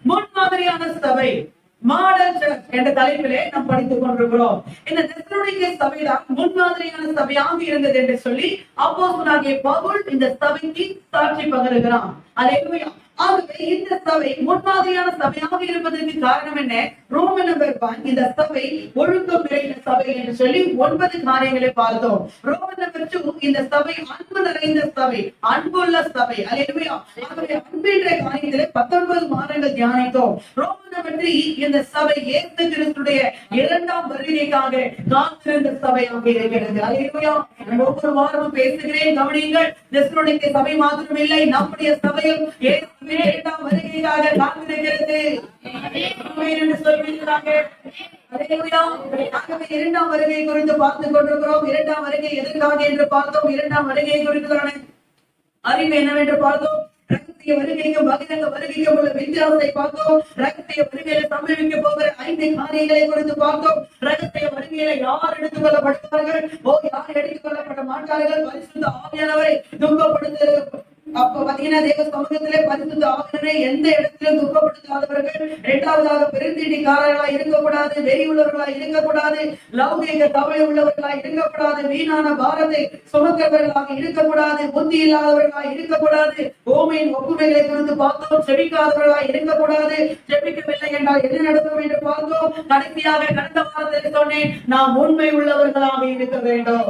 முன்மாதிரியான சபை, model search என்ற தலைப்பிலே நாம் படித்துக் கொண்டிருக்கிறோம். இந்த தெசலோனிக்கே சபைதான் முன்மாதிரியான சபையாக இருந்தது என்று சொல்லி அப்போஸ்தலனாகிய பவுல் இந்த சபைக்கு சாட்சி பகருகிறான். அல்லேலூயா. ஆகவே இந்த சபை முன்மாதிரியான சபையாக இருப்பதற்கு காரணம் என்ன? ரோமன் நம்பர் 1 இந்த சபை ஒழுக்கம் நிறைந்த சபை என்று சொல்லி 9 காரியங்களை பார்த்தோம். ரோமன் நம்பர் 2 இந்த சபை அன்பு நிறைந்த சபை, அன்புள்ள சபை. அல்லேலூயா. ஆகவே அன்பின்ற காரியத்திலே 19 மாதங்கள் தியானித்தோம். ரோமன் நம்பர் 3 இந்த சபை இயேசு கிறிஸ்துடைய 2ஆம் வருகைக்காக காத்திருந்த சபையாக இருக்கிறது. அல்லேலூயா. நான் ஒவ்வொரு வாரமும் பேசுகிறேன், கவனியுங்கள். தெசலோனிக்கே சபை மாத்திரம் இல்லை, நம்முடைய சபையும் இயேசுவின் 2ஆம் வருகைக்காக காத்திருக்கிறது. ஆமென் என்று சொல்லியிருக்கிறாங்க. அல்லேலூயா. ஆகவே 2ஆம் வருகை குறித்து பார்த்துக் கொண்டிருக்கிறோம். 2ஆம் வருகை எதற்காக என்று பார்த்தோம். 2ஆம் வருகை குறித்தான அறிவு என்னவென்று பார்த்தோம். ரகசிய வருகைக்கும் பகிரங்க வருகைக்கும் உள்ள வித்தியாசத்தை பார்த்தோம். ரகசிய வருகையில சம்பவிக்க போகிற 5 காரியங்களை குறித்து பார்த்தோம். ரகசிய வருகையில யார் எடுத்துக் கொள்ளப்படுவார்கள், யார் எடுத்துக் கொள்ளப்பட மாட்டார்கள். பரிசுத்த ஆவியானவரை துன்பப்படுத்த அப்ப பாத்தீங்கன்னா தேவ சமூகத்திலே பரிசுத்த ஆவியானவரை எந்த இடத்திலும் துன்பப்படுத்தாதவர்கள். 2வதாக பெருந்தீட்டிக்காரர்களா இருக்கக்கூடாது, வெறி உள்ளவர்களா இருக்கக்கூடாது, லௌகிக கவலை உள்ளவர்களா இருக்கக்கூடாது, வீணான பாரத்தை சுமக்கிறவர்களாக இருக்கக்கூடாது, புத்தி இல்லாதவர்களா இருக்கக்கூடாது. ஓமையின் ஒப்புமைகளை குறித்து பார்த்தோம். செபிக்காதவர்களா இருக்கக்கூடாது. செபிக்கவில்லை என்றால் எது நடக்கும் என்று பார்த்தோம். கடைசியாக கடந்த வாரத்தில் சொன்னேன், நாம் உண்மை உள்ளவர்களாக இருக்க வேண்டும்.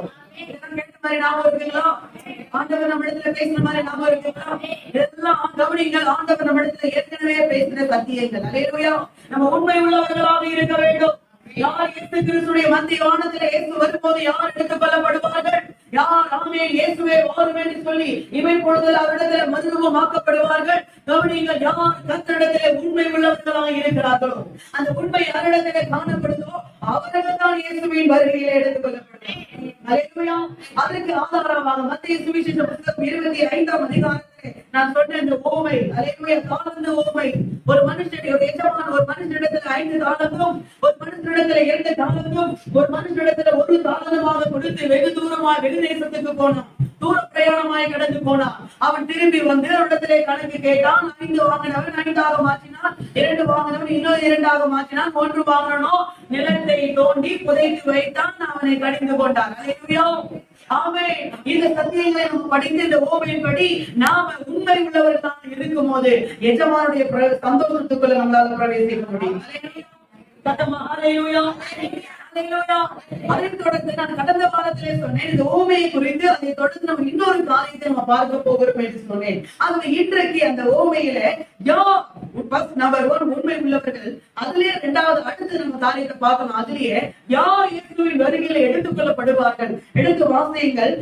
ஆண்டவர் நம்மிடத்துல பேசுற மாதிரி நாம இருக்கலாம். எல்லாம் கவனிங்கள். ஆண்டவர் நம்மிடத்துல ஏற்கனவே பேசுற சத்தியங்கள். அல்லேலூயா. நம்ம உண்மை உள்ளவர்களாக இருக்க வேண்டும். யார் இயேசு கிறிஸ்துடைய மத்திய வானத்திலே இயேசு வரும்போது யார் எடுத்துக் கொள்ளப்படுவார்கள்? யார் ஆமென் இயேசுவே வாரும் என்று சொல்லி இமைப்பொழுதில் அவரிடத்திலே மறுரூபமாக்கப்படுவார்கள். கவனிங்கள். யார் கர்த்தரிடத்திலே உண்மை உள்ளவர்களாக இருக்கிறார்களோ, அந்த உண்மை யாரிடத்திலே காணப்படுதோ அவர்கள் தான் இயேசுவின் வருகையிலே எடுத்துக் கொள்ளப்படுவார்கள். அல்லேலூயா. அதற்கு ஆதாரமாக மத்தேயு சுவிசேஷ புத்தகம் 25ஆம் அதிகாரத்திலே நான் சொன்ன இந்த ஓமை, அல்லேலூயா, தாளந்து ஓமை. ஒரு மனுஷனுடைய ஒரு எஜமான் ஒரு மனுஷனிடத்தில் 5 தாளந்தும், ஒரு மனுஷனிடத்தில் 2 தாளந்தும், ஒரு மனுஷனிடத்தில் 1 தாளந்துமாக கொடுத்து வெகு தூரமாக வெகு தேசத்துக்கு போனான். தூர பிரயாணமாய் கடந்து போனான். அவன் திரும்பி வந்து அவரிடத்திலே கணக்கு கேட்டான். 5 வாங்கினவன் 5ஆக மாற்றினான். 2 வாங்கினவன் இன்னொரு 2ஆக மாற்றினான். 1 வாங்கினோ நிலத்தை தோண்டி புதைத்து வைத்தான். அவனை கடிந்து கொண்டான். அல்லேலூயா. ஆமென். இந்த சத்தியங்களை நாம் படித்து இந்த ஓமையின்படி நாம உண்மை உள்ளவர்களாக இருக்கும் போது எஜமானுடைய சந்தோஷத்துக்குள்ள நம்மளால பிரவேசிக்க முடியும். அதை தொடர்ந்து நான் கடந்த வாரத்திலே சொன்னேன், இந்த ஓமையை குறித்து. அதை தொடர்ந்து நம்ம இன்னொரு காரியத்தை நம்ம பார்க்க போகிறோம் என்று சொன்னேன். ஆகவே இன்றைக்கு அந்த ஓமையில நம்பர் 1 உண்மை உள்ளவர்கள். அதுலயே 2வது அடுத்து நம்ம காரியத்தை பார்க்கணும். அதுலயே யார் இயேசுவின் வருகையில எடுத்துக் கொள்ளப்படுவார்கள். எடுத்து வாசியுங்கள்.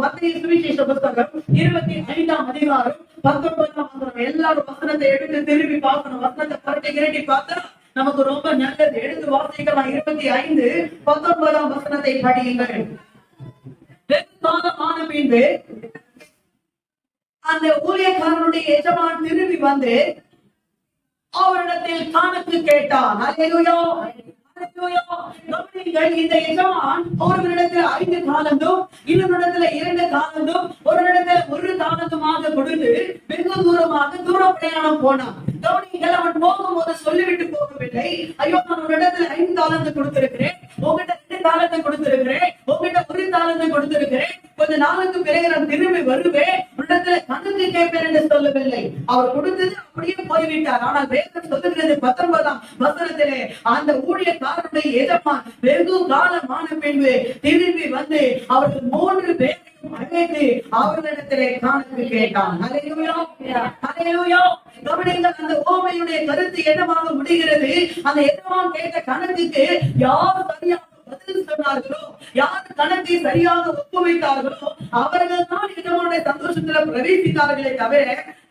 மத்தேயு சுவிசேஷ புத்தகம் 25ஆம் அதிகாரம் 19ஆம் வசனம். எல்லாரும் வசனத்தை எடுத்து திரும்பி பார்க்கணும். வசனத்தை பரட்டி இரட்டி பார்த்தா நமக்கு ரொம்ப நல்லது. எடுத்து வாசிக்கலாம். 25 19ஆம் வசனத்தை படியுங்கள். வெகு காலமான பின்பு அந்த ஊழியக்காரனுடைய எஜமான் திரும்பி வந்து அவரிடத்தில் கணக்கு கேட்டான். அல்லேலூயா. இந்த எஜமான் ஒருவரிடத்தில் 5 தாலந்தும், இன்னொரு 2 தாலந்தும், ஒரு இடத்துல 1 தாலந்துமாக கொடுத்து வெகு தூரமாக தூர பிரயாணம் போனான். கவனிங்கள். அவன் போகும்போது சொல்லிவிட்டு போகவில்லை, ஐயோ நான் ஒரு இடத்துல 5 தாலந்து கொடுத்திருக்கிறேன், உங்ககிட்ட 2 தாலந்து கொடுத்திருக்கிறேன், உங்ககிட்ட 1 தாலந்து கொடுத்திருக்கிறேன், கொஞ்ச நாளுக்கு பிறகு நான் திரும்பி வருவேன், இடத்துல கணக்கு கேட்பேன் என்று சொல்லவில்லை. அவர் கொடுத்தது அப்படியே போய்விட்டார். ஆனால் வேதம் சொல்லுகிறது 19ஆம் வசனத்திலே அந்த ஊழியக்காரனுடைய எஜமான் வெகு காலமான பின்பு திரும்பி வந்து அவர்கள் 3 பேரையும் அழைத்து அவர்களிடத்திலே கணக்கு கேட்டான். அல்லேலூயா. அல்லேலூயா. கவனிங்கள். அந்த ஓமையுடைய கருத்து என்னவாக முடிகிறது? அந்த எஜமான் கேட்ட கணக்குக்கு யார் சரியாக பதில் சொன்னார்களோ, யார் கணக்கை சரியாக ஒப்புவித்தார்களோ அவர்கள் தான் எஜமானுடைய சந்தோஷத்துல பிரவேசித்தார்களே தவிர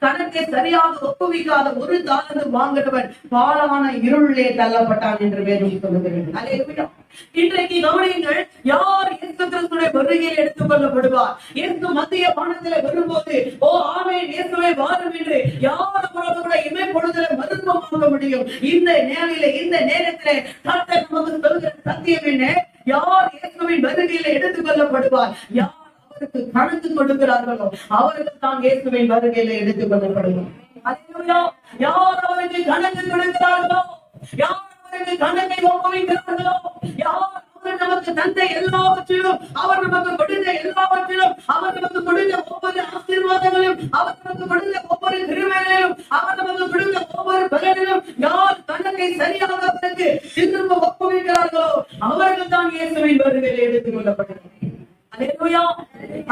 கணக்கை சரியாக ஒப்புவிக்காத 1 தாலந்து வாங்கினவன் பாழான இருளிலே தள்ளப்பட்டான் என்று வேதம் சொல்லுகிறது. அல்லேலூயா. இன்றைக்கு கவனியுங்கள். யார் இயேசு கிறிஸ்துவின் வருகையில் எடுத்துக் கொள்ளப்படுவார்? இயேசு மத்திய வானத்திலே வரும்போது ஆமென் இயேசுவே வாரும் என்று யார் கூட இமைப்பொழுதுல மருத்துவமாக்க முடியும்? இந்த நேரத்திலே கர்த்தர் நமக்கு சொல்கிற சத்தியம் என்ன? யார் இயேசுவின் வருகையில் எடுத்துக் கொள்ளப்படுவார்? யார் அவருக்கு கணக்கு கொடுக்கிறார்களோ அவர்கள் தான் இயேசுவின் வருகையில எடுத்துக் கொள்ளப்படுவார். அல்லேலூயா. யார் அவருக்கு கணக்கு கொடுக்கிறார்களோ, யார் அவருக்கு கணக்கை ஒப்புவிக்கிறார்களோ, யார் அவர் நமக்கு தந்த எல்லாவற்றிலும், அவர் நமக்கு கொடுத்த எல்லாவற்றிலும், அவர் நமக்கு கொடுத்த ஒவ்வொரு ஆசீர்வாதங்களும், அவர் நமக்கு கொடுத்த ஒவ்வொரு கிருபையிலும், அவர் நமக்கு கொடுத்த ஒவ்வொரு பலனிலும் யார் கணக்கை சரியாக அவருக்கு திரும்ப ஒப்புவிக்கிறார்களோ அவர்கள் தான் இயேசுவின் வருகையில் எடுத்துக் கொள்ளப்பட்டார்கள். அல்லேலூயா,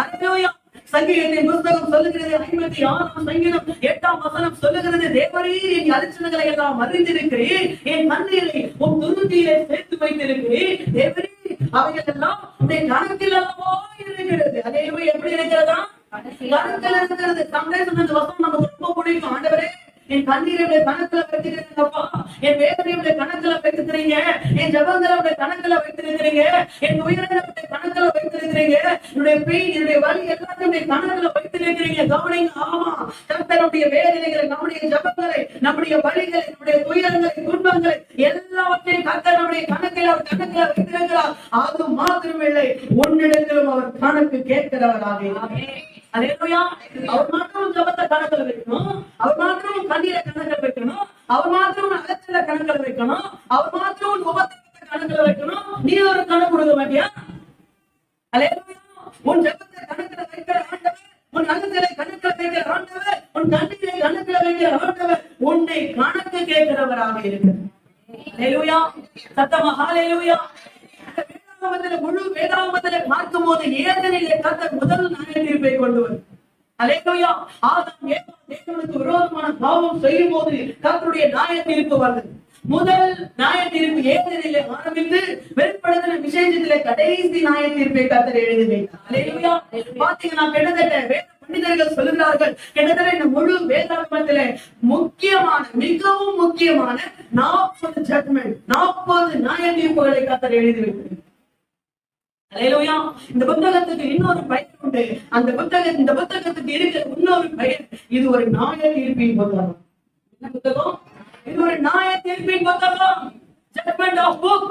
அல்லேலூயா. சங்கீதத்தின் புத்தகம் சொல்லுகிறது, 56ஆம் சங்கீதம் 8ஆம் வசனம் சொல்லுகிறது, தேவரீர் என் அரிச்சனைகளை எல்லாம் அறிந்திருக்கிறீர், என் கண்ணீரை உன் துருத்தியிலே சேர்த்து வைத்திருக்கிறீர், தேவரீர் அவைகள் எல்லாம் உடைய கணக்கில் அல்லவா இருக்கிறது. அதே எப்படி இருக்கிறதா? கணக்கில் இருக்கிறது. சம்டைம்ஸ் அந்த வசனம் நமக்கு ரொம்ப பிடிக்கும். ஆண்டவரே, என் கண்ணீரை கணக்குல வைத்திருக்கிறீங்கப்பா, என் வேதனையுடைய கணக்குல வைத்திருக்கிறீங்க, என் ஜபங்களுடைய கணக்குல வைத்திருக்கிறீங்க, என் உயிரிழந்த கணக்குல வைத்திருக்கிறீங்க, என்னுடைய பெயின், என்னுடைய வலி எல்லாத்தையும் கணக்குல வைத்திருக்கிறீங்க. கவனிங்க. ஆமா, கர்த்தருடைய வேதனைகளை, நம்முடைய ஜபங்களை, நம்முடைய வலிகளை, நம்முடைய துயரங்களை, துன்பங்களை எல்லாவற்றையும் கர்த்தர் நம்முடைய கணக்கில் அவர் கணக்குல வைத்திருக்கிறார். அது மாத்திரமில்லை, உன்னிடத்திலும் அவர் கணக்கு கேட்கிறவராக. அல்லேலூயா. அவர் மாத்திரம் ஜபத்தை கணக்கில் வைக்கணும், அவர் மாத்திரம் கண்ணீரை கணக்கில் வைக்கணும், அவர் மாத்திரம் அலச்சல கணக்கில் வைக்கணும், அவர் மாத்திரம் உபத்திரத்தை கணக்கில் வைக்கணும். நீ ஒரு கணக்கு கொடுக்க மாட்டியா? அல்லேலூயா. உன் ஜபத்தை கணக்கில் வைக்கிற ஆண்டவர், உன் அலச்சலை கணக்கில் வைக்கிற ஆண்டவர், உன் கண்ணீரை கணக்கில் வைக்கிற ஆண்டவர் உன்னை கணக்கு கேட்கிறவராக இருக்கிறார். அல்லேலூயா. சத்தமா ஹல்லேலூயா. முழு வேதாகமத்திலே பார்க்கும் போது ஏதனிலே கர்த்தர் முதல் நியாய தீர்ப்பை கொண்டு வரும். அல்லேலூயா. ஆதாம் ஏவாள் தேவனுக்கு விரோதமான பாவம் செய்யும் போது கர்த்தருடைய நியாய தீர்ப்பு வருது. முதல் நியாய தீர்ப்பு ஏதனிலே ஆரம்பித்து வெளிப்படுத்தின விசேஷத்திலே கடைசி நியாய தீர்ப்பை கர்த்தர் எழுதி வைத்தார். அல்லேலூயா. பாத்தீங்கன்னா கிட்டத்தட்ட வேத பண்டிதர்கள் சொல்லுகிறார்கள், கிட்டத்தட்ட இந்த முழு வேதாகமத்திலே முக்கியமான, மிகவும் முக்கியமான 40 ஜட்மெண்ட், 40 நியாய தீர்ப்புகளை கர்த்தர் எழுதி வைத்தார். அல்லேலூயா. இந்த புத்தகத்துக்கு இன்னொரு பெயர் உண்டு. இந்த புத்தகத்துக்கு இருக்கிற இன்னொரு பெயர், இது ஒரு நியாய தீர்ப்பின் புத்தகம். என்ன புத்தகம்? இது ஒரு நியாய தீர்ப்பின் புத்தகம். Judgement of book.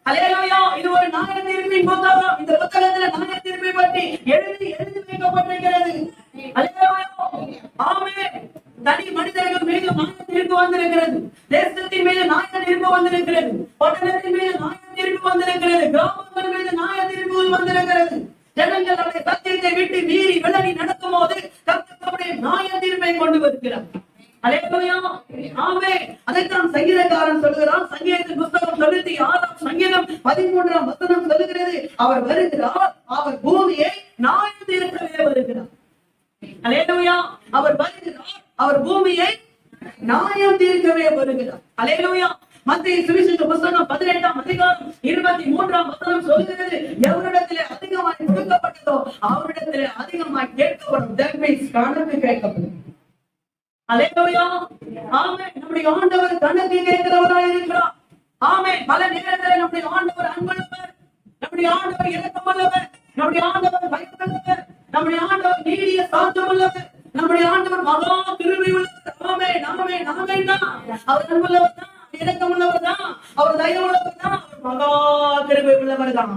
அல்லேலூயா. இது ஒரு நியாய தீர்ப்பின் புத்தகம். இந்த புத்தகத்துல நியாய தீர்ப்பை பற்றி எழுதி வைக்கப்பட்டிருக்கிறது. அல்லேலூயா. ஆமென். தனி மனிதர்கள் மீது நியாய தீர்ப்பு வந்திருக்கிறது, தேசத்தின் மீது நியாய தீர்ப்பு வந்திருக்கிறது, பட்டணத்தின் மீது நியாய தீர்ப்பு வந்திருக்கிறது, கிராமங்கள் மீது நியாய தீர்ப்பு வந்திருக்கிறது. ஜனங்கள் அவருடைய சத்தியத்தை விட்டு மீறி விலகி நடக்கும் போது கர்த்தருடைய நியாய தீர்ப்பை கொண்டு வருகிறார். அல்லேலூயா. ஆமென். அதைத்தான் சங்கீதக்காரன் சொல்லுகிறான். சங்கீதத்தின் புத்தகம் 96ஆம் சங்கீதம் 13ஆம் வசனம் சொல்லுகிறது, அவர் வருகிறார், அவர் பூமியை நியாய தீர்க்கவே வருகிறார். அல்லேலூயா. அவர் வருகிறார், அவர் பூமியை நியாயம் தீர்க்கவே வருகிறார். அல்லேலூயா. மத்தேயு சுவிசேஷ புத்தகம் 18ஆம் அதிகாரம் 23ஆம் வசனம் சொல்கிறது, எவரிடத்திலே அதிகமாய் கொடுக்கப்பட்டதோ அவரிடத்திலே அதிகமாய் கேட்கப்படும். that means கணக்கு கேட்கப்படும். அல்லேலூயா. ஆமென். நம்முடைய ஆண்டவர் கணக்கு கேட்கிறவராய் இருக்கிறார். ஆமென். பல நேரங்களில் நம்முடைய ஆண்டவர் அன்புள்ளவர், நம்முடைய ஆண்டவர் இரக்கமுள்ளவர், நம்முடைய ஆண்டவர் பயப்படுள்ளவர், நம்முடைய ஆண்டவர் நீடிய சாந்தமுள்ளவர், நம்முடைய ஆண்டவர் மகா கிருபை உள்ளவர். ஆமென், ஆமென், ஆமென் தான். அவர் அன்புள்ளவர் தான், இரக்கமுள்ளவர் தான், அவர் தயவுள்ளவர் தான், அவர் மகா கிருபை உள்ளவர் தான்.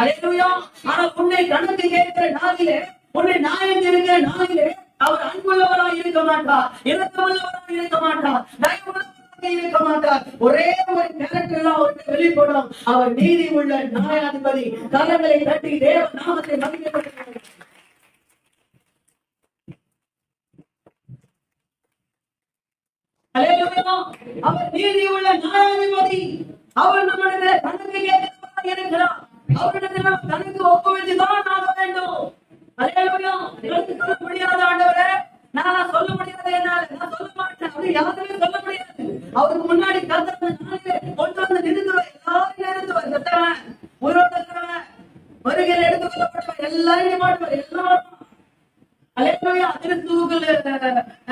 அல்லேலூயா. ஆனால் உன்னை கணக்கு கேட்கிற நாளிலே, உன்னை நியாயம் இருக்கிற நாளிலே அவர் அன்புள்ளவராய் இருக்க மாட்டார், இரக்கமுள்ளவராய் இருக்க மாட்டார், தயவுள்ளவராய் இருக்க மாட்டார். ஒரே ஒரு கேரக்டர் அவருக்கு வெளிப்படும், அவர் நீதி உள்ள நியாயாதிபதி. கரங்களை தட்டி தேவ நாமத்தை மகிமைப்படுத்துகிறார். அல்லேலூயா. அவர் நீதி உள்ள நியாயாதிபதி. அவர் நம்முடைய கணக்கு கேட்கிறவராய் இருக்கிறார். அவரிடத்தில் நாம் கணக்கு ஒப்புவித்துதான் ஆக வேண்டும். அல்லேலூயா. சொல்ல முடியாத ஆண்டவரே, நான் சொல்ல முடியாது, என்னால நான் சொல்ல மாட்டேன், அது யாருமே சொல்ல முடியாது. அவருக்கு முன்னாடி கர்த்தர் நாளிலே கொண்டு வந்து நிறுத்துவார். எல்லாரும் நிறுத்துவார். செத்தவன், உயிரோடு இருக்கிறவன், வருகையில் எடுத்துக் கொள்ளப்பட்டவன் எல்லாரையும் மாட்டுவார். எல்லாரும் அல்லேலூயா. திருத்தூக்கள்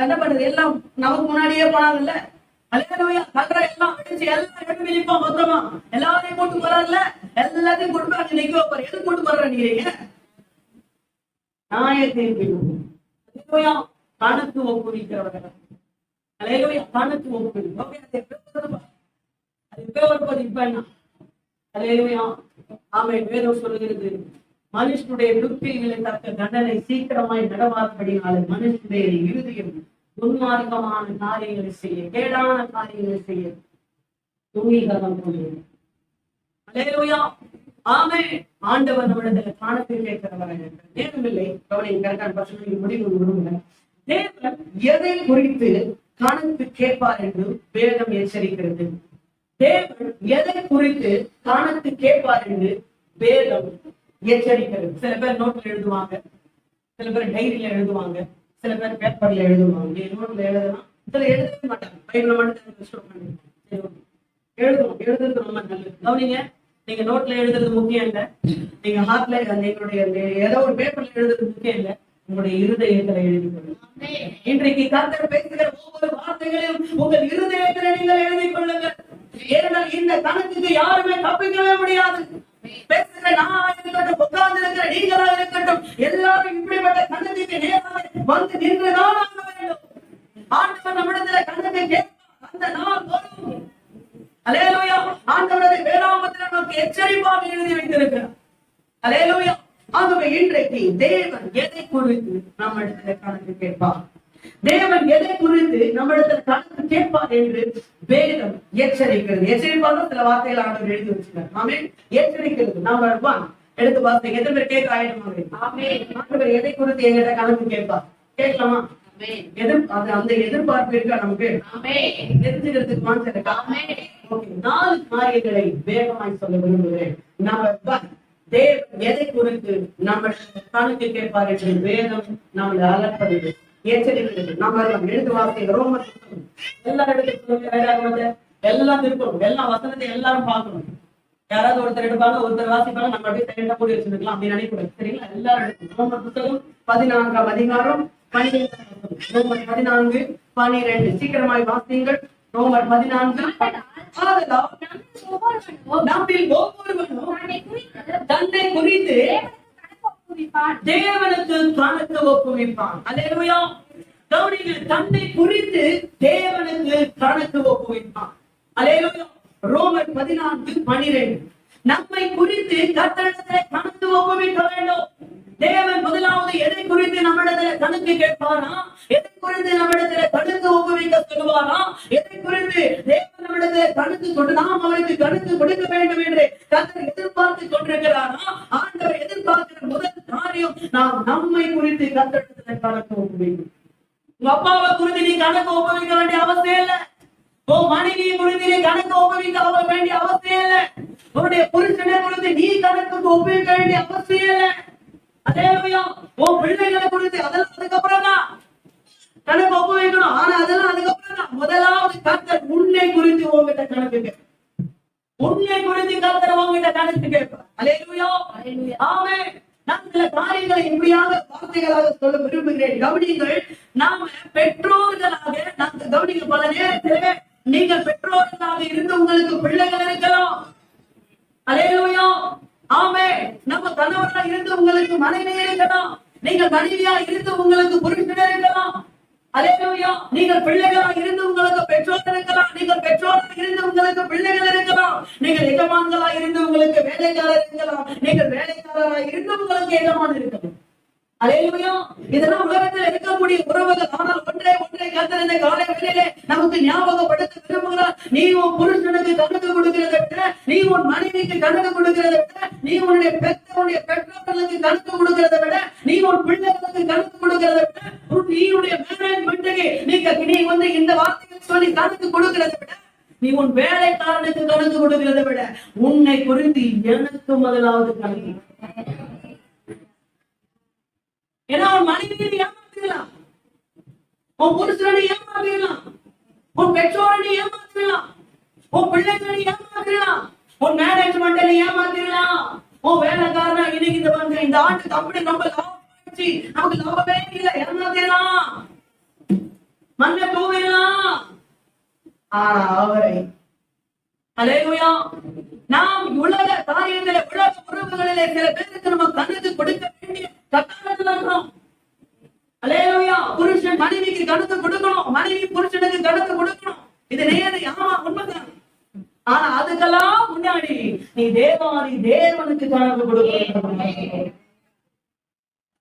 என்ன பண்ணுது, எல்லாம் நமக்கு முன்னாடியே போனாங்கல்ல. அல்லேலூயா. கல்ற எல்லாம் அடிச்சு எல்லாம் எடுத்து நிற்போம். மொத்தமா எல்லாரையும் கூட்டு போறாருல்ல, எல்லாத்தையும் கொடுப்பாங்க. நிக்க வைப்பாரு. எது கூட்டு போறாரு நீங்க? நியாய தீர்ப்பு. அல்லேலூயா. கணக்கு ஒப்புவிக்கிறவர்கள். அல்லேலூயா. கணக்கு ஒப்புவிக்கும். அது இப்ப இப்ப என்ன? அல்லேலூயா. ஆமென். வேதம் சொல்லுகிறது, மனுஷனுடைய புத்திகளை தக்க தண்டனை சீக்கிரமாய் நடவாதபடினாலே மனுஷனுடைய இருதயம் துன்மார்க்கமான காரியங்களை செய்ய, கேடான காரியங்களை செய்ய துணிகரம் கொள்ளும். அல்லேலூயா, ஆமென். ஆண்டவர் நம்மிடத்துல காணத்தில் கேட்கிறவராக இருக்கிறார். நேரமில்லை, கவனிங்க, கரெக்டான பசங்க முடிவு விடுங்க. தேவன் எதை குறித்து கணக்கு கேட்பார் என்று வேதம் எச்சரிக்கிறது. தேவன் எதை குறித்து கணக்கு கேட்பார் என்று வேதம் எச்சரிக்கிறது. சில பேர் நோட்ல எழுதுவாங்க, சில பேர் டைரியில எழுதுவாங்க, சில பேர் பேப்பர்ல எழுதுவாங்க. நோட்ல எழுதலாம், சில எழுதவே மாட்டாங்க. பைபிள மட்டும் எழுதணும். எழுதுறது ரொம்ப நல்லது. கவனிங்க, நீங்க நோட்ல எழுதுறது முக்கியம் இல்ல, நீங்க ஹார்ட்ல எங்களுடைய ஏதோ ஒரு பேப்பர்ல எழுதுறது முக்கியம் இல்ல, உங்களுடைய இருதயத்துல எழுதி கொள்ளுங்க. இன்றைக்கு கர்த்தர் பேசுகிற ஒவ்வொரு வார்த்தைகளையும் உங்கள் இருதயத்துல நீங்கள் எழுதி கொள்ளுங்கள். ஏனென்றால் இந்த கணக்குக்கு யாருமே தப்பிக்கவே முடியாது. பேசுகிற நான் இருக்கட்டும், உட்கார்ந்து இருக்கிற நீங்களா இருக்கட்டும், எல்லாரும் இப்படிப்பட்ட கணக்குக்கு நேராக வந்து நின்றுதான் ஆக வேண்டும். ஆண்டவர் நம்மிடத்துல கணக்கு கேட்பார், அந்த நாள் வரும். அல்லேலூயா, ஆண்டவரது வேதாகமத்தில் நமக்கு எச்சரிப்பாக எழுதி வைத்திருக்கிறார். அல்லேலூயா. ஆகவே இன்றைக்கு தேவன் எதை குறித்து நம்மிடத்துல கணக்கு கேட்பார், தேவன் எதை குறித்து நம்மிடத்துல கணக்கு கேட்பார் என்று வேதம் எச்சரிக்கிறது. எச்சரிப்பாக சில வார்த்தைகள் ஆண்டவர் எழுதி வச்சிருக்கார். ஆமென். எச்சரிக்கிறது. நம்பர் 1 எடுத்து வார்த்தை எத்தனை பேர் கேட்க ஆயிடுமா? ஆண்டவர் எதை குறித்து எங்கிட்ட கணக்கு கேட்பார்? கேட்கலாமா? அந்த எதிர்பார்ப்பு இருக்கா நமக்கு? தெரிஞ்சுக்கிறதுக்கு மாற்றம் இருக்கா? 4 காரியங்களை வேகமாய் சொல்ல விரும்புகிறேன். நம்பர் 1, தேவன் எதை குறித்து நம்ம கணக்கு கேட்பார் என்று வேதம் நம்மளை அலர்ப்படுது, எச்சரிக்கிறது. நம்பர் 1 எடுத்து வாசிங்க. ரோமர் எல்லா இடத்துக்கும் எல்லாம் திருப்பணும், எல்லா வசனத்தை எல்லாரும் பார்க்கணும். யாராவது ஒருத்தர் எடுப்பாங்க, ஒருத்தர் வாசிப்பாங்க, நம்ம அப்படியே சைலண்டா கூடி வச்சிருக்கலாம் அப்படின்னு நினைக்கூடாது. சரிங்களா? எல்லாரும் எடுக்கணும். ரோமர் புத்தகம் 14ஆம் அதிகாரம் 12. ரோமர் 14:12 சீக்கிரமாய் வாசிங்கள். ரோமர் 14. நம்மில் ஒவ்வொருவனும் தன்னை குறித்து தேவனுக்கு கணக்கு ஒப்புவிப்பான். அல்லேலூயா. கவனிங்கள், தன்னை குறித்து தேவனுக்கு கணக்கு ஒப்புவிப்பான். அல்லேலூயா. ரோமர் 14:12 நம்மை குறித்து கர்த்தரிடத்திலே கணக்கு ஒப்புவிக்க வேண்டும். தேவன் முதலாவது எதை குறித்து நம்மிடத்துல கணக்கு கேட்பாரா? எதை குறித்து நம்மிடத்துல கணக்கு ஒப்புவிக்க சொல்லுவாரா? எதை குறித்து தேவன் நம்மிடத்துல கணக்கு கொண்டு நாம் அவருக்கு கணக்கு கொடுக்க வேண்டும் என்று கர்த்தர் எதிர்பார்த்து கொண்டிருக்கிறாரா? ஆண்டவர் எதிர்பார்க்கிற முதல் காரியம் நாம் நம்மை குறித்து கர்த்தரிடத்துல கணக்கு ஒப்புவிக்கணும். உங்க அப்பாவை குறித்து நீ கணக்கு ஒப்புவிக்க வேண்டிய அவசியம் இல்லை. உன் மனைவியை குறித்து நீ கணக்கு ஒப்புவிக்க வேண்டிய அவசியம் இல்லை. உன்னுடைய புருஷனை குறித்து நீ கணக்கு ஒப்புவிக்க வேண்டிய அவசியம் இல்லை. அல்லேலூயா. உன் பிள்ளைகளை குறித்து அதெல்லாம் அதுக்கப்புறம் தான் கணக்கு ஒப்புவிக்கணும். ஆனா அதெல்லாம் அதுக்கப்புறம் தான். முதலாவது கர்த்தர் உன்னை குறித்து உங்ககிட்ட கணக்கு கேட்பார். உன்னை குறித்து கர்த்தர் உங்ககிட்ட கணக்கு கேட்பார். அல்லேலூயா. ஆமென். நான் சில காரியங்களை இப்படியாக வார்த்தைகளாக சொல்ல விரும்புகிறேன். கவனிங்கள், நாம பெற்றோர்களாக கவனிங்க, பல நேரத்தில் நீங்கள் பெற்றோர்களாக இருந்து உங்களுக்கு பிள்ளைகள் இருக்கலாம். அல்லேலூயா. ஆமென். நம்ம கணவராக இருந்து உங்களுக்கு மனைவி இருக்கலாம். நீங்கள் மனைவியா இருந்து உங்களுக்கு புருஷன் இருக்கலாம். அல்லேலூயா. நீங்கள் பிள்ளைகளாக இருந்து உங்களுக்கு பெற்றோர் இருக்கலாம். நீங்கள் பெற்றோராக இருந்து உங்களுக்கு பிள்ளைகள் இருக்கலாம். நீங்கள் எஜமான்களா இருந்து உங்களுக்கு வேலைக்காரர் இருக்கலாம். நீங்கள் வேலைக்காரராக இருந்து உங்களுக்கு எஜமான் இருக்கலாம். அல்லேலூயா. இதெல்லாம் உலகத்தில் இருக்கக்கூடிய உறவுகள். ஆனால் ஒன்றை கர்த்தர் இந்த காலை வேளையிலே நமக்கு ஞாபகப்படுத்த விரும்புகிறார். நீ உன் புருஷனுக்கு கணக்கு கொடுக்கிறதை விட, நீ உன் மனைவிக்கு கணக்கு கொடுக்கிறதை விட, நீ உன்னுடைய பெற்றோர்களுக்கு கணக்கு கொடுக்கிறதை விட, நீ உன் பிள்ளைகளுக்கு கணக்கு கொடுக்கிறதை விட, நீ உன்னுடைய மேனேஜ்மெண்ட்டுக்கு நீ வந்து இந்த வார்த்தைகள் சொல்லி கணக்கு கொடுக்கிறதை விட, நீ உன் வேலைக்காரனுக்கு கணக்கு கொடுக்கிறதை விட, உன்னை குறித்து எனக்கு முதலாவது கணக்கு. ஏன்னா உன் மனைவியை ஏமாத்திடலாம், உன் புருஷனை ஏமாத்திடலாம், உன் பெற்றோரை ஏமாத்திடலாம், உன் பிள்ளைகளை ஏமாத்திடலாம், உன் மேனேஜ்மெண்ட்டை ஏமாத்திடலாம், உன் வேலைக்காரனா இன்னைக்கு இந்த ஆண்டு கம்பெனி ரொம்ப லாபம் ஆயிடுச்சு, நமக்கு லாபமே இல்லை, ஏமாத்திடலாம், மண்ணை தூவிடலாம். ஆனா அவரை அல்லேலூயா, நாம் உலக காரியங்களிலே உலக உறவுகளிலே சில பேருக்கு நம்ம கணக்கு கொடுக்க வேண்டிய கட்டாயத்தில் இருக்கிறோம். அல்லேலூயா. புருஷன் மனைவிக்கு கணக்கு கொடுக்கணும், மனைவி புருஷனுக்கு கணக்கு கொடுக்கணும். இது நேரடி, ஆமா, உண்மைதான். ஆனா அதுக்கெல்லாம் முன்னாடி நீ தேவாதி தேவனுக்கு கணக்கு கொடுக்கணும்.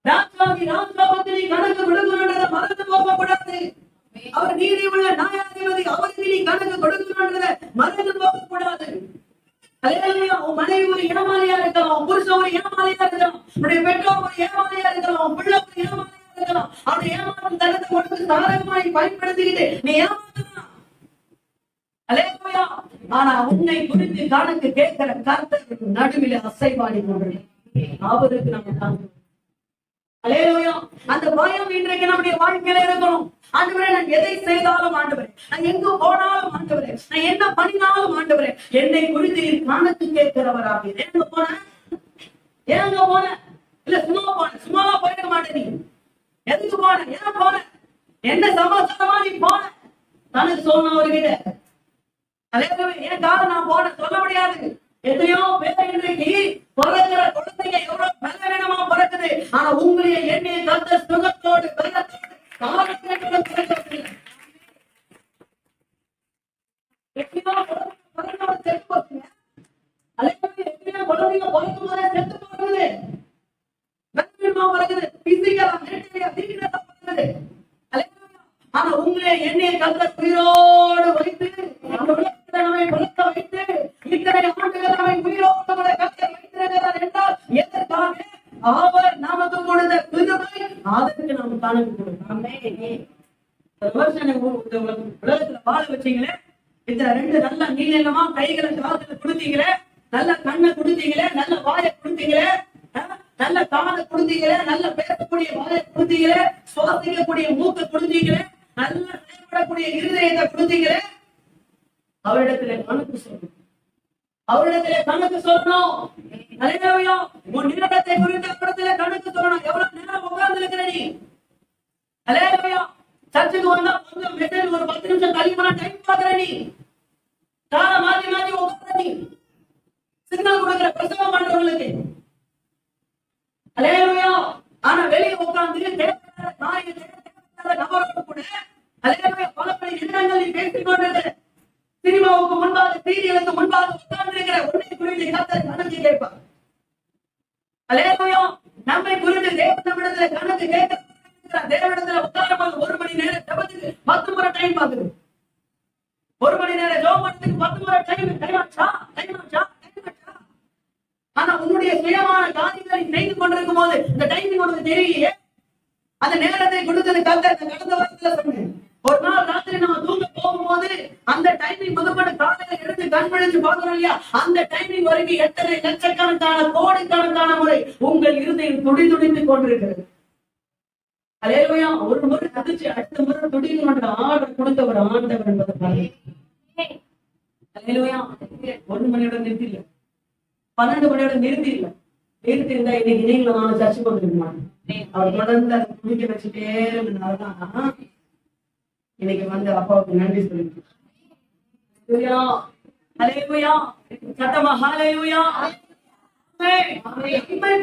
ராஜாவுக்கு நீ கணக்கு கொடுக்கணுன்றத மறந்து போகக்கூடாது. அவர் நீதி உள்ள நியாயாதிபதி. அவருக்கு நீ கணக்கு கொடுக்கணும்ன்றத மறந்து போக கூடாது. உன் மனைவி ஒரு ஏமாளியா இருக்கலாம், புருஷன் ஒரு ஏமாளியா இருக்கலாம், உன்னுடைய பெற்றோர் ஒரு ஏமாளியா இருக்கலாம், உன் பிள்ளை ஒரு ஏமாளியா இருக்கலாம். அவருடைய ஏமாற்றும் தனத்தை உனக்கு சாதகமாய் பயன்படுத்திக்கிட்டு நீ ஏமாத்தலாம். ஆனா உன்னை குறித்து கணக்கு கேட்கிற கர்த்தர் நடுவில் அசைவாடி கொண்டு அவருக்கு நம்ம அந்த பயம் இன்றைக்கு நம்முடைய வாழ்க்கையில இருக்கணும். ஆண்டவரே, நான் எதை செய்தாலும் ஆண்டவரே, நான் எங்க போனாலும் ஆண்டவரே, நான் என்ன பண்ணினாலும் ஆண்டவரே, என்னை குறித்து கணக்கு கேட்கிறவராக. எங்க போன இல்ல சும்மா போன, சும்மாவா போயிருக்க மாட்டேன். நீ எதுக்கு போன, ஏன் போன, என்ன சமாச்சாரமா நீ போன தனக்கு சொன்ன அவர்கிட்ட. ஏன் காலம் நான் போன சொல்ல முடியாது. எத்தனையோ பேர் இன்றைக்கு பிறக்கிற குழந்தைங்க எவ்வளவு பலவீனமா பிறக்குது. ஆனா உங்களைய எண்ணெயை கத்த சுகத்தோடு ஆனா உங்களே எண்ணெயை கத்த உயிரோடு வைத்து பழக்க வைத்து இத்தனை ஆண்டுகள் அவை உயிரோடு வைத்திருக்கிறார் என்றால் எதற்காக? அவர் நமக்கு கொடுத்த கிருபை, அதற்கு நாம் கணக்கு கொடுக்கணும். உலகத்துல வாழ வச்சீங்களே, இந்த ரெண்டு நல்ல நீளமா கைகளை காலத்துல கொடுத்தீங்களே, நல்ல கண்ணை கொடுத்தீங்களே, நல்ல வாயை கொடுத்தீங்களே, நல்ல காதை கொடுத்தீங்களே, நல்ல பேசக்கூடிய வாயை கொடுத்தீங்களே, சுவாசிக்கக்கூடிய மூக்கை கொடுத்தீங்களே, நல்ல செயல்படக்கூடிய இருதயத்தை கொடுத்தீங்களே, அவரிடத்துல கணக்கு சொல்லணும். அவரிடத்துல கணக்கு சொல்லணும். உன் நேரத்தை குறித்த இடத்துல கணக்கு சொல்லணும். எவ்வளவு நேரம் உட்கார்ந்து இருக்கிற நீ? சர்ச்சுக்கு வந்தா கொஞ்சம் மெசேஜ் ஒரு 10 நிமிஷம் கழிவுனா டைம் பாக்குற நீ. கால மாத்தி மாத்தி உட்கார்ற நீ. சிக்னல் கொடுக்கிற பிரசவம் பண்றவங்களுக்கு. ஆனா வெளியே உட்கார்ந்து தேவையான காரியத்தை நபரோடு கூட பல பல எண்ணங்கள் நீ பேசிக் கொண்டிருக்கிற. சினிமாவுக்கு முன்பாக, சீரியலுக்கு முன்பாக உட்கார்ந்து இருக்கிற உன்னை குறித்து கர்த்தர் கணக்கு கேட்பார். நம்மை குறித்து தேவனிடத்துல கணக்கு கேட்க. தேவனிடத்துல உட்காரும்போது 1 மணி நேரம் ஜெபத்துக்கு 10 முறை டைம் பாக்குது. 1 மணி நேரம் ஜெபத்துக்கு 10 முறை டைம் ஆச்சா. ஆனா உன்னுடைய சுயமான காரியங்களை செய்து கொண்டிருக்கும் போது இந்த டைமிங் உனக்கு தெரியலையே. அந்த நேரத்தை கொடுத்தது கர்த்தர். கடந்த வாரத்துல சொன்னேன், ஒரு நாள் ராத்திரி நம்ம தூங்க போகும்போது அந்த டைமிங் முதல்ல காலையில எடுத்து கண்பிடிச்சு பார்க்கணும் இல்லையா? அந்த டைமிங் வரைக்கும் எத்தனை லட்சக்கணக்கான கோடிக்கணக்கான முறை உங்கள் இருதயம் துடித்துடித்துக் கொண்டிருக்கிறது. அலேலுயா, ஒரு முறை அதிர்ச்சி அடுத்த முறை துடிக்கணும் ஆர்டர் கொடுத்த ஒரு ஆண்டவர் என்பதை பாருங்க. அலேலுயா, 1 மணியோட நிறுத்தி இல்ல, 12 மணியோட நிறுத்தி இல்ல. நிறுத்தி இருந்தா இன்னைக்கு நீங்களும் நானும் சர்ச்சை கொண்டிருக்க மாட்டேன். அவர் தொடர்ந்து அதை குடிக்க வச்சுட்டே இருந்தனாலதான் இன்னைக்கு வந்து அப்பாவுக்கு நன்றி சொல்லிட்டு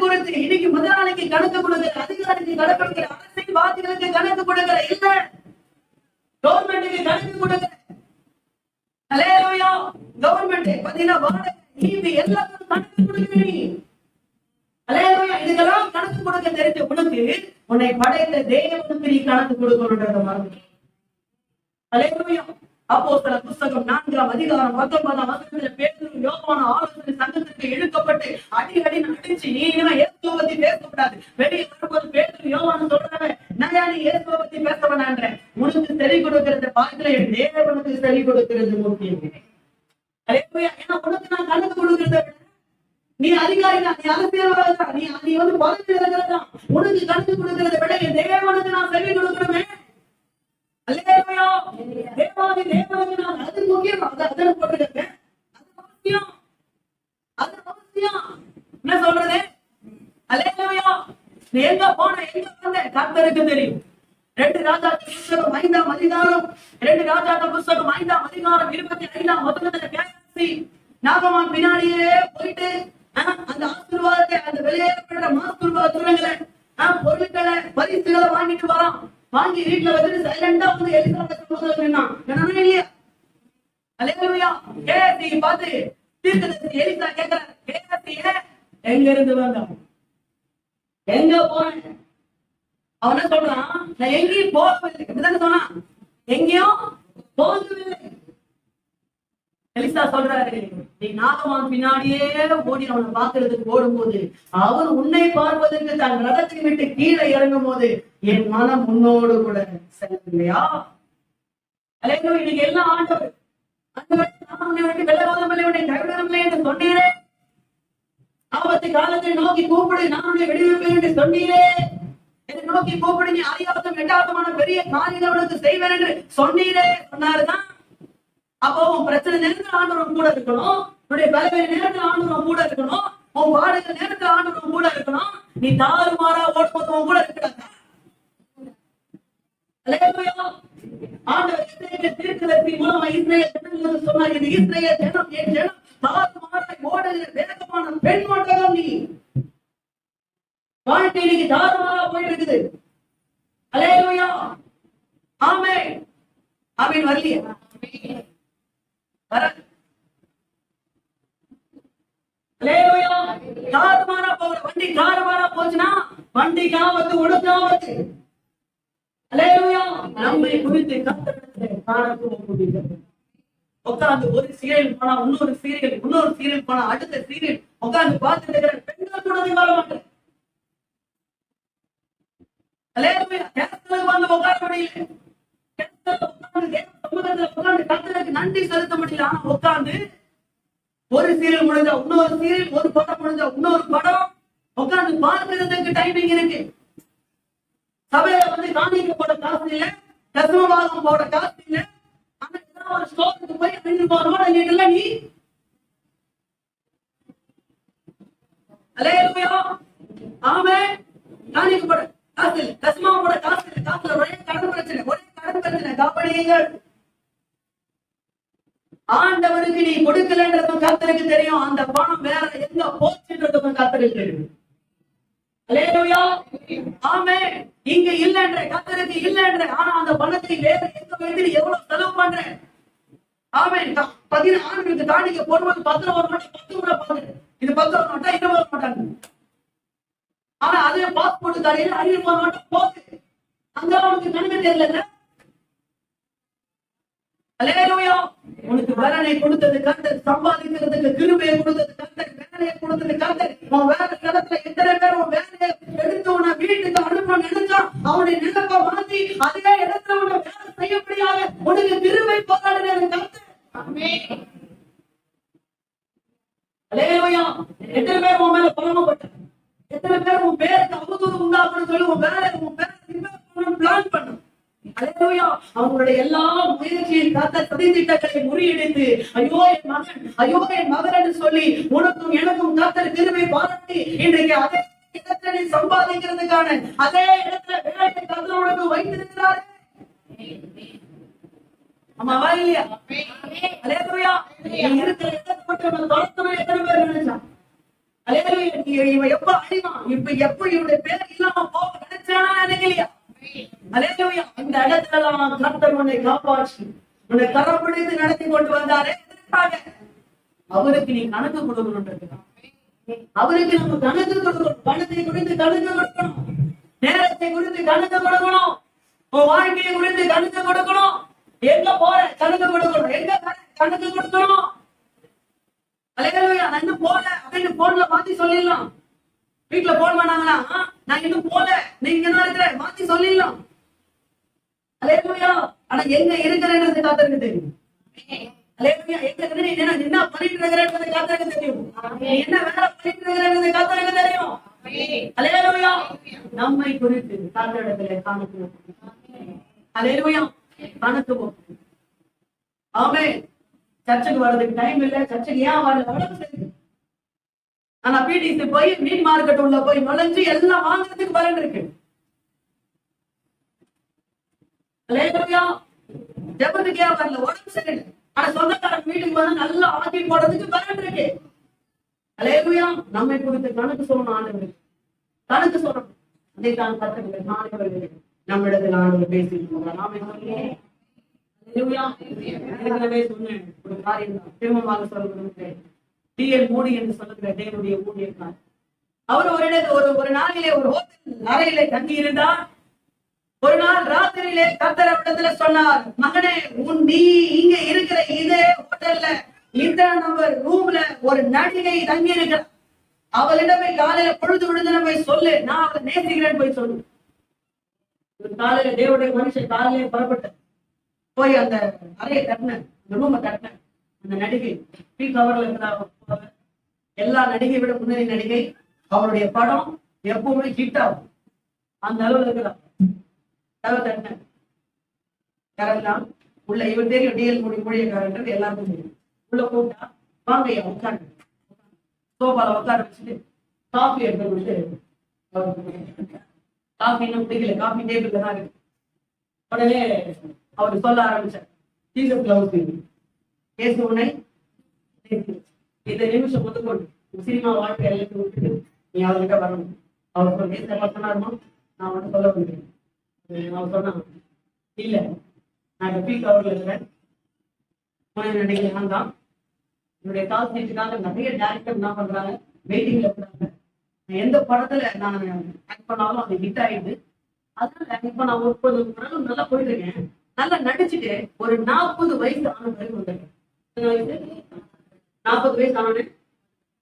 குறித்து இன்னைக்கு முதலாளிக்கு கணக்கு கொடுக்கிற, அதிகாரிக்கு கணக்கு கொடுக்கிற, அரசியல்வாதிகளுக்கு கணக்கு கொடுக்கிற, இல்ல கவர்மெண்ட்டுக்கு கணக்கு கொடுக்கிற. கவர்மெண்ட் பாத்தீங்கன்னா எல்லாத்துக்கும் கணக்கு கொடுக்கிறீங்க. இதுக்கெல்லாம் கணக்கு கொடுக்க தெரிஞ்ச உனக்கு உன்னை படைத்த தேவனுக்கு நீ கணக்கு கொடுக்கணும்ன்றத மறந்து. அப்போஸ்தலர் புத்தகம் 4ஆம் அதிகாரம் 19ஆம் வசனத்துல பேதுரு யோவான் ஆலோசனை சங்கத்திற்கு இழுக்கப்பட்டு அடிக்கடி அடிச்சு நீ இயேசுவை பத்தி பேசக்கூடாது. வெளியே வரும்போது பேதுரு யோவான் சொல்றாங்க, நான் நீ இயேசுவை பத்தி பேச வேணான்ற. உனக்கு செவி கொடுக்கிறது பாத்துல தேவனுக்கு செவி கொடுக்கிறது முக்கியம். ஏன்னா உனக்கு நான் கணக்கு கொடுக்கிறத விட நீ அதிகாரி தான், நீ அரசியல்வாதி, நீ வந்து பதவி இருக்கிறதா, உனக்கு கணக்கு கொடுக்கிறத விட தேவனுக்கு நான் செவி கொடுக்கணுமே. தேவாதி தேவனுக்கு நான் அது முக்கியம். அதனை போட்டுருக்கேன். அது அவசியம், அது அவசியம். என்ன சொல்றது? அல்லேலூயா. நீ எங்க போன, எங்க வந்த கர்த்தருக்கு தெரியும். 2 ராஜாக்கள் புத்தகம் 5ஆம் அதிகாரம் 25ஆம் வசனத்துல கேசி நாகமான் பின்னாடியே போயிட்டு அந்த ஆசீர்வாதத்தை, அந்த வெளியேறப்பட்ட ஆசீர்வாதங்களை, பொருட்களை, பரிசுகளை வாங்கிட்டு வரான். வாங்கி வீட்டுல வச்சுட்டு சைலண்டா வந்து எலிசாபெத் இல்லையா? அல்லேலூயா. கேசி பார்த்து தீர்க்கதரிசி எலிசா கேட்கிறார், கேசியே எங்க இருந்து வந்தான், எங்க போன? அவன சொல்றான், நான் எங்கேயும் போகவில்லை. இப்படிதானே சொன்னான். எங்கேயும் போகவில்லை. எலிசா சொல்றாரு, நீ நாகமான் பின்னாடியே ஓடி அவனை பார்க்கறதுக்கு ஓடும்போது அவர் உன்னை பார்ப்பதற்கு தன் ரதத்தை விட்டு கீழே இறங்கும் போது என் மனம் உன்னோடு கூட செல்லவில்லையா? இன்னைக்கு எல்லாம் ஆண்டவர் என்று சொன்னீரே, ஆபத்து காலத்தை நோக்கி கூப்பிடு, நான் உன்னை விடுவிப்பேன் என்று சொன்னீரே, என்னை நோக்கி கூப்பிடு, நீ அறியாத எட்டாதமான பெரிய காரியங்களுக்கு செய்வேன் என்று சொன்னீரே சொன்னாருதான். அப்போ உன் பிரச்சனை நேரத்தில் ஆண்டவன் கூட இருக்கணும், உன்னுடைய பலவீன நேரத்தில் ஆண்டவன் கூட இருக்கணும், உன் பாடுகிற நேரத்தில் ஆண்டவன் கூட இருக்கணும். நீ தாறுமாறா ஓடும்போது கூட இருக்கிறாங்க. ஆண்டவர் தீர்க்கதரிசி மூலமா இஸ்ரவேல் சொன்னார், இது இஸ்ரவேல் ஜனம், என் ஜனம் தாறுமாறாய் ஓடுகிற வேகமான பெண் மண்டலம். நீ வாழ்க்கை இன்னைக்கு தாறுமாறா போயிட்டு இருக்குது. அல்லேலூயா, ஆமென். ஆமென் வரலையா? வர அல்லேலூயா. தாறுமாறா போகிற வண்டி தாறுமாறா போச்சுன்னா வண்டிக்கு ஆபத்து, உனக்கு ஆபத்து. அல்லேலூயா. நம்மை குறித்து கர்த்தரிடத்திலே காணப்போக முடிகிறது. உட்கார்ந்து ஒரு சீரியல் போனா இன்னொரு சீரியல் போனா அடுத்த சீரியல் உட்கார்ந்து பார்த்துட்டு இருக்கிற பெண்கள் கூட வாழ மாட்டேன். அல்லேலூயா. கேஸ்டலுக்கு வந்து உட்கார முடியல, உட்கார்ந்து கர்த்தருக்கு நன்றி செலுத்த முடியல. ஆனா உட்கார்ந்து ஒரு சீரியல் முடிஞ்சா இன்னொரு சீரியல், ஒரு படம் முடிஞ்சா இன்னொரு படம் உட்கார்ந்து பார்க்கிறதுக்கு டைமிங் இருக்கு. சபையில வந்து காணிக்க போட காசு இல்ல, தசமபாகம் போட காசு இல்ல. ஆனா ஒரு ஸ்டோருக்கு போய் 500 ரூபாய் நீ அல்லேலூயா, ஆமென். காணிக்க போட காசு இல்ல, தசமபாகம் போட காசு இல்ல, காசுல ஒரே கடன் பிரச்சனை. காப்படியுங்கள். ஆண்டவருக்கு நீ கொடுக்கலன்றதும் கர்த்தருக்கு தெரியும், அந்த பணம் வேற எங்க போச்சுன்றதும் கர்த்தருக்கு தெரியும். அல்லேலூயா, ஆமென். இங்க இல்லன்ற கர்த்தருக்கு இல்லன்ற, ஆனா அந்த பணத்தை வேற எங்க வைத்து எவ்வளவு செலவு பண்ற? ஆமென். 16 ஆண்டுகளுக்கு காணிக்க போடும்போது 10 வர மாட்டேன், 10 முறை பாக்குறேன். இது 10 வர மாட்டா, 20 வர மாட்டாங்க. ஆனா அதே பாஸ்போர்ட் காரையில 5 வர மாட்டேன் போகுது. அங்க அவனுக்கு கணக்கு தெரியல. அல்லேலூயா. உனக்கு வேலையை கொடுத்தது கர்த்தர், சம்பாதிக்கிறதுக்கு கிருபையை கொடுத்தது கர்த்தர், வேலையை கொடுத்தது கர்த்தர். உன் வேலை இடத்துல எத்தனை பேர் உன் வேலையை எடுத்து உன்னை வீட்டுக்கு அனுப்ப நினைச்சா அவனுடைய நினைப்பை மாத்தி அதே இடத்துல உன்னை வேலை செய்யப்படியாக உனக்கு கிருபை போராடுறது கர்த்தர். அல்லேலூயா. எத்தனை பேர் உன் மேல பொறாமைப்பட்டாங்க, எத்தனை பேர் உன் பேருக்கு அவதூறு உண்டாக்கணும்னு சொல்லி உன் பேரை பிளான் பண்ணும். அல்லேலூயா. அவங்களுடைய எல்லா முயற்சியின் கர்த்தர் சதி திட்டங்களை முறியடித்து ஐயோ என் மகன், ஐயோ என் மகன் என்று சொல்லி உனக்கும் எனக்கும் கர்த்தர் கிருபை பாராட்டி இன்றைக்கு அதே இடத்துல சம்பாதிக்கிறதுக்கான அதே இடத்துல வேலையை கர்த்தர் உனக்கு வைத்திருக்கிறார். ஆமாவா இல்லையா? அல்லேலூயா. நீ இருக்கிற இடத்தை மட்டும் தொடர்ந்து எத்தனை பேர் நினைச்சா? அல்லேலூயா. இவன் எப்ப அழிமா, இப்ப எப்ப இவனுடைய பேர் இல்லாம போக நினைச்சானா நினைக்கலையா? அல்லேலூயா. இந்த இடத்துல கர்த்தர் உன்னை காப்பாற்றி உன்னை கரம் பிடித்து நடத்தி கொண்டு வந்தாரே, அவருக்கு நீ கணக்கு கொடுக்கணும். அவருக்கு நம்ம கணக்கு கொடுக்கணும். பணத்தை குறித்து கணக்கு கொடுக்கணும், நேரத்தை குறித்து கணக்கு கொடுக்கணும், உன் வாழ்க்கையை குறித்து கணக்கு கொடுக்கணும். எங்க போற கணக்கு கொடுக்கணும், எங்க கணக்கு கொடுக்கணும். அல்லேலூயா. நான் இன்னும் போல அப்படின்னு போன்ல மாத்தி சொல்லிடலாம். வீட்டுல போன் பண்ணாங்கன்னா நான் இன்னும் போல, நீங்க என்ன இருக்கிற மாத்தி சொல்லிடலாம். அல்லேலூயா. ஆனா எங்க இருக்கிறேன்றது கர்த்தருக்கு தெரியும். அல்லேலூயா. எங்க என்ன பண்ணிட்டு இருக்கிறேன்றது கர்த்தருக்கு தெரியும். என்ன வேலை பண்ணிட்டு இருக்கிறேன்றது கர்த்தருக்கு தெரியும். அல்லேலூயா. நம்மை குறித்து கர்த்தரிடத்திலே காணக்குவோம். அல்லேலூயா. காணக்குவோம். ஆமென். சர்ச்சுக்கு வர்றதுக்கு டைம் இல்ல, சர்ச்சுக்கு ஏன் வரல? உடம்பு சரி. ஆனா பிடிசி போய் மீன் மார்க்கெட் உள்ள போய் நுழைஞ்சு எல்லாம் வாங்குறதுக்கு வரன் இருக்கு. அல்லேலூயா. ஜெபத்துக்கு ஏன் வரல? உடம்பு சரியில்லை. ஆனா சொந்தக்காரன் வீட்டுக்கு வந்து நல்லா ஆக்கி போடுறதுக்கு வரன் இருக்கு. அல்லேலூயா. நம்மை குறித்து கணக்கு சொல்லணும். ஆண்டவருக்கு கணக்கு சொல்லணும். அதைத்தான் கர்த்தர் நாளைக்கு நம்மிடத்தில் ஆண்டவர் பேசிட்டு நாமே சொன்னேன். ஏற்கனவே சொன்னேன் ஒரு காரியம் தான், திரும்பமாக சொல்ல டிஎல் மோடி என்று சொல்லுகிற தேவனுடைய ஊழியர். அவர் ஒரு நாளிலே ஒரு ஹோட்டல் அறையிலே தங்கி இருந்தார். ஒரு நாள் ராத்திரியிலே கர்த்தர் அவரிடத்துல சொன்னார், மகனே நீ இங்க இருக்கிற இதே ஹோட்டல்ல இந்த நம்பர் ரூம்ல ஒரு நடிகை தங்கி இருக்கிற, அவளிடம் போய் காலையில பொழுது விடுதலை போய் சொல்லு, நான் அவளை நேசிக்கிறேன்னு போய் சொல்லு. காலையில தேவனுடைய மனுஷன் காலையிலே புறப்பட்ட போய் அந்த அறையை கட்டின, அந்த ரூமை கட்டின. அந்த நடிகை பீ கவர்ல இருக்கிற எல்லா நடிகை விட முன்னணி நடிகை, அவருடைய படம் எப்பவுமே ஹிட் ஆகும் அந்த அளவுல இருக்கிறான். யாரெல்லாம் உள்ள இவர் தெரியும், டிஎல் மொழியக்காரன்றது எல்லாருக்கும் தெரியும். உள்ள போட்டா வாங்க உட்காந்து சோபால உட்கார வச்சுட்டு காஃபி எடுத்து கொடுத்து, காஃபி இன்னும் பிடிக்கல, காஃபி டேபிள்ல தான் இருக்கு. உடனே அவர் சொல்ல ஆரம்பிச்சார், இயேசு உன்னை இந்த நிமிஷம் முதற்கொண்டு சினிமா வாழ்க்கை எல்லாத்தையும் விட்டுட்டு நீ அவர்கிட்ட வரணும். அவர் சொன்னாருமா, நான் வந்து சொல்ல முடியும். அவர் சொன்னான், இல்ல நான் பீ கவர்ல இருக்கிறேன், நடிகை நான் தான். என்னுடைய கால் சீட்டுக்காக நிறைய டேரக்டர் என்ன பண்றாங்க, வெயிட்டிங்ல இருக்கிறாங்க. எந்த படத்துல நான் ஆக்ட் பண்ணாலும் அது ஹிட் ஆயிடுது. அதனால இப்ப நான் 30 நல்லா போயிட்டு இருக்கேன். நல்லா நடிச்சுட்டு ஒரு 40 வயசு ஆன பிறகு வந்திருக்கேன். 40 வயசு ஆனோடனே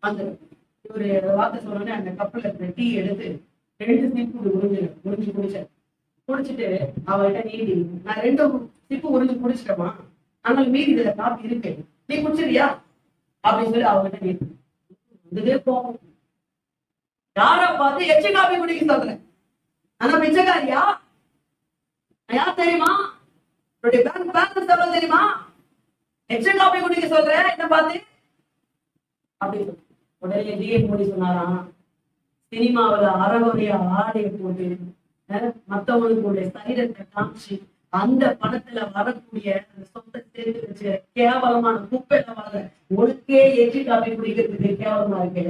வந்து ஒரு வார்த்தை சொன்னோடனே அந்த கப்பல இருக்கிற டீ எடுத்து 2 சிப்பு உறிஞ்சு குடிச்சேன். குடிச்சிட்டு அவர்கிட்ட நீதி, நான் 2 சிப்பு உறிஞ்சு குடிச்சிட்டேமா, ஆனால் மீதி இதுல காப்பி இருக்கு, நீ குடிச்சிருக்கியா அப்படின்னு சொல்லி அவர்கிட்ட நீதி. இதுவே போகும். யாரா பார்த்து எச்ச காப்பி குடிக்க சொல்றேன், ஆனா பிச்சைக்காரியா யார் தெரியுமா, பேங்க் எவ்வளவு தெரியுமா, எச்ச காப்பி குடிக்க சொல்ற என்ன பார்த்து அப்படின்னு. உடனே டிஎன் மோடி சொன்னாராம், சினிமாவில அறகுறையா ஆடைய போட்டு மத்தவங்களுடைய சரீரத்தை காமிச்சு அந்த படத்துல வரக்கூடிய அந்த சொத்தை சேர்த்து வச்சு கேவலமான குப்பையில வர உனக்கே எச்சி காப்பி குடிக்கிறதுக்கு கேவலமா இருக்கு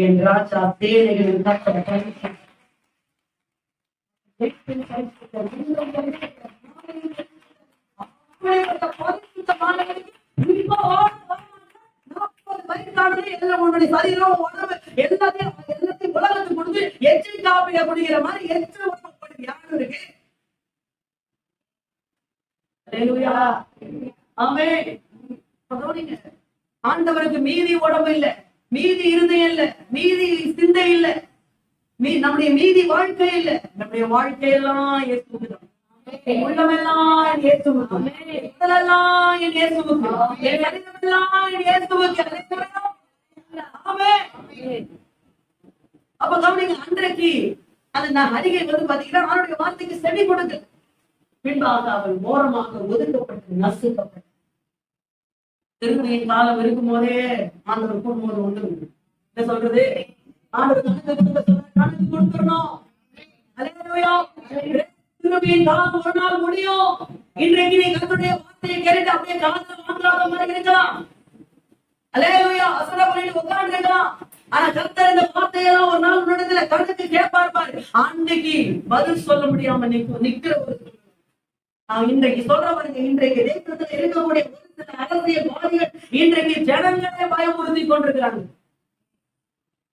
என் ராஜா சேனைகளின் சரீரம் எல்லாத்தையும் உலகத்துக்கு கொடுத்து எச்சி காப்பிய குடிக்கிற மாதிரி எச்சு யாரும் இருக்கு. ஆண்டவருக்கு மீதி உடம்பு இல்ல, மீதி இருதயம் இல்ல, மீதி சிந்தை இல்ல, நம்முடைய மீதி வாழ்க்கை இல்ல. நம்முடைய வாழ்க்கையெல்லாம் இயேசுவுக்குதான். உள்ளமெல்லாம் இயேசுவுக்கு, எல்லாம் என் இயேசுவுக்கு, என் அறிவெல்லாம் என் இயேசுவுக்கு. அப்ப கவனிங்க, அன்றைக்கு அந்த அருகே வந்து பாத்தீங்கன்னா அவனுடைய வார்த்தைக்கு செவி கொடுக்க பின்பாக அவள் ஓரமாக ஒதுக்கப்பட்டு நசுக்கப்பட்ட திருமையின் காலம் இருக்கும் போதே ஆண்டவர் கூடும்போது ஒன்று என்ன சொல்றது, ஆண்டவர் கணக்கு கொடுத்துடணும். திருமையின் காலம் ஒரு நாள் முடியும். இன்றைக்கு நீ கர்த்தருடைய வார்த்தையை கேட்டு அப்படியே காலத்துல வாங்கலாத மாதிரி இருக்கலாம். அல்லேலூயா, அசரா பண்ணிட்டு உட்கார்ந்து இருக்கலாம். ஆனா கர்த்தர் இந்த வார்த்தையெல்லாம் ஒரு நாள் உன்னிடத்துல கணக்கு கேட்பார். அன்னைக்கு பதில் சொல்ல முடியாம நிக்கிற ஒரு இன்றைக்கு சொல்ற பாருங்க, இன்றைக்கு தேசத்துல இருக்கக்கூடிய ஒரு சில அரசியல்வாதிகள் இன்றைக்கு ஜனங்களே பயமுறுத்தி கொண்டிருக்கிறாங்க.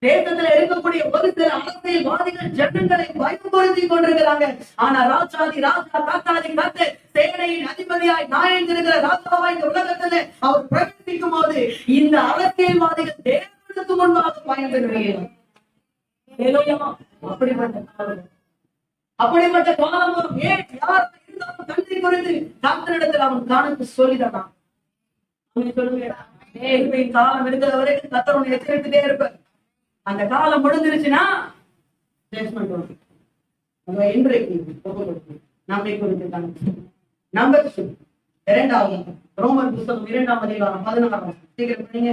தேசத்துல இருக்கக்கூடிய ஒரு சில அரசியல்வாதிகள் ஜனங்களை பயமுறுத்தி கொண்டிருக்கிறாங்க. ஆனா ராஜாதி ராஜா காத்தாதி காத்து சேனையின் அதிபதியாய் நாயன் இருக்கிற ராஜாவா இந்த உலகத்துல அவர் பிரவேசிக்கும் போது இந்த அரசியல்வாதிகள் தேசத்துக்கு முன்பாக பயன்படுகிறார். அப்படிப்பட்ட காலம் வரும். ஏன் யார் இருந்தாலும் தந்தை குறித்து கர்த்தரிடத்தில் அவன் கணக்கு சொல்லிதான் சொல்லுங்க. காலம் இருக்கிற வரைக்கும் கர்த்தர் உன்னை எச்சரித்துட்டே இருப்பார். அந்த காலம் முடிஞ்சிருச்சுன்னா இன்றைக்கு நம்மை குறித்து நம்பர் 2 ரோமர் புத்தகம் 2ஆம் அதிகாரம் 16 சீக்கிரம் பண்ணீங்க.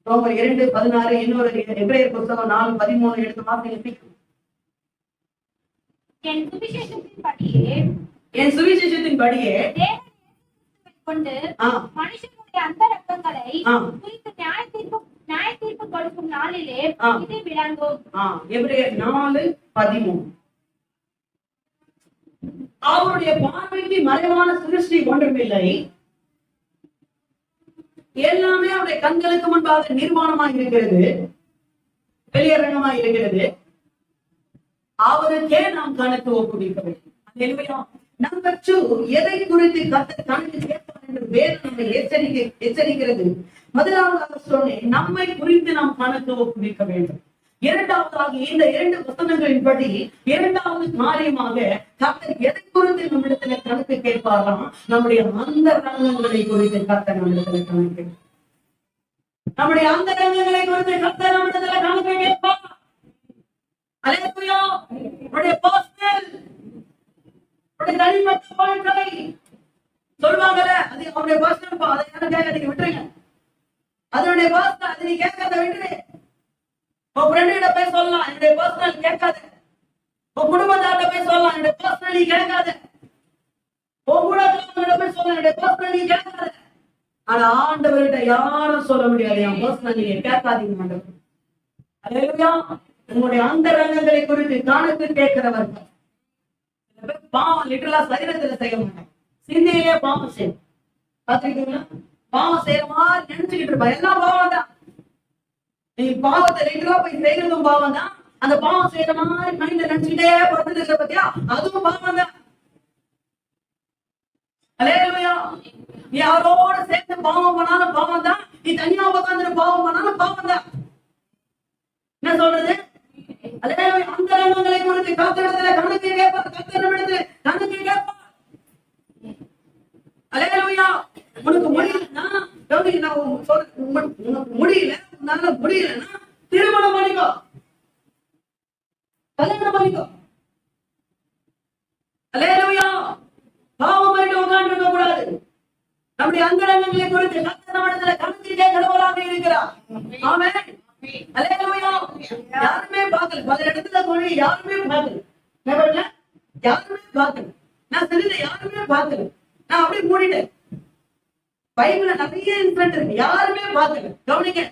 ரோமர் 2:16 இன்னொரு எபிரேயர் புத்தகம் 4:13 எடுத்து வாசிங்க. என் சுவிசேஷத்தின்படியே கொண்டு மனுஷனுடைய அந்த ரத்தங்களை குறித்து நியாய தீர்ப்பு கொடுக்கும் நாளிலே இதை விளங்கும். எபிரேயர் 4:13 அவருடைய பார்வைக்கு மறைவான சிருஷ்டி ஒன்றுமில்லை, எல்லாமே அவருடைய கண்களுக்கு முன்பாக நிர்மாணமாக இருக்கிறது, வெளியரங்கமாக இருக்கிறது. அவருக்கே நாம் கணக்கு ஒப்புவிக்க வேண்டும். நம்பர் 2, எதை குறித்து கர்த்தர் கணக்கு கேட்பார் என்று வேதம் நம்மை எச்சரிக்கிறது. முதலாவதாக சொன்னேன், நம்மை குறித்து நாம் கணக்கு ஒப்புவிக்க வேண்டும். இரண்டாவதாக இந்த 2 வசனங்களின்படி இரண்டாவது காரியமாக கர்த்தர் எதை குறித்து நம்மிடத்துல கணக்கு கேட்பாராம்? நம்முடைய அந்தரங்கங்களை குறித்து கர்த்தர் நம்மிடத்துல கணக்கு, நம்முடைய அந்தரங்கங்களை குறித்து கர்த்தர் நம்மிடத்துல கணக்கு கேட்பார். அல்லேலூயா. நம்முடைய பர்சனல், நம்முடைய தனிப்பட்ட வாழ்க்கை சொல்வாங்கல்ல, அது அவருடைய பர்சனல், அதை யாரும் கேட்காதீங்க, விட்டுருங்க. அதனுடைய பர்சனல், அதை நீ கேட்காத, விட்டுரு. உன் ஃப்ரெண்ட போய் சொல்லலாம், என்னுடைய பர்சனல் கேட்காத. உன் குடும்பத்தார்ட்ட போய் சொல்லலாம், என்னுடைய பர்சனல் நீ கேட்காத. உன் கூட போய் சொல்லலாம், என்னுடைய பர்சனல் நீ கேட்காத. ஆனா ஆண்டவர்கிட்ட யாரும் சொல்ல முடியாது, என் பர்சனல் நீங்க கேட்காதீங்க ஆண்டவர். அல்லேலூயா. உங்களுடைய அந்தரங்கங்களை குறித்து கணக்கு கேட்கிறவர்கள் பாவம் லிட்டரலா சரீரத்துல செய்ய மாட்டாங்க, சிந்தையிலே பாவம் செய்யும். பாத்துக்கிட்டீங்களா? பாவம் செய்யற மாதிரி நினைச்சுக்கிட்டு இருப்பா, எல்லாம் பாவம் தான். நீ பாவத்தை லிட்டரலா போய் செய்யறதும் பாவம் தான், அந்த பாவம் செய்யற மாதிரி மைண்ட்ல நினைச்சுக்கிட்டே படுத்துட்டு பத்தியா, அதுவும் பாவம் தான். அல்லேலூயா. நீ யாரோட சேர்ந்து பாவம் பண்ணாலும் பாவம் தான், நீ தனியா உட்கார்ந்து பாவம் பண்ணாலும் பாவம் தான். என்ன சொல்றது? அல்லேலூயா. அந்தரங்கங்களை குறித்து கர்த்தரிடத்துல கணக்கு கேட்பார், கர்த்தரிடத்துல கணக்கு கேட்பார். அல்லேலூயா. உனக்கு முடியலன்னா, உனக்கு முடியல, உன்னால முடியலன்னா திருமணம் பண்ணிக்கோ, கல்யாணம் பண்ணிக்கோ. அல்லேலூயா. பாவம் பண்ணிட்டு உட்கார்ந்து இருக்க கூடாது. நம்முடைய அந்தரங்கங்களை குறித்து கர்த்தர் நம்மிடத்துல கணக்கு கேட்கிறவராக இருக்கிறார். ஆமென். அல்லேலூயா. யாருமே பார்க்கல, பல இடத்துல போய் யாருமே பார்க்கல, யாருமே பார்க்கல. நான் சொல்லுங்க, யாருமே பார்க்கல. நான் அப்படியே மூடிட்டேன். பைபிள்ல நிறைய இன்சிடென்ட் இருக்கு, யாருமே பார்க்கல. கவனிங்க.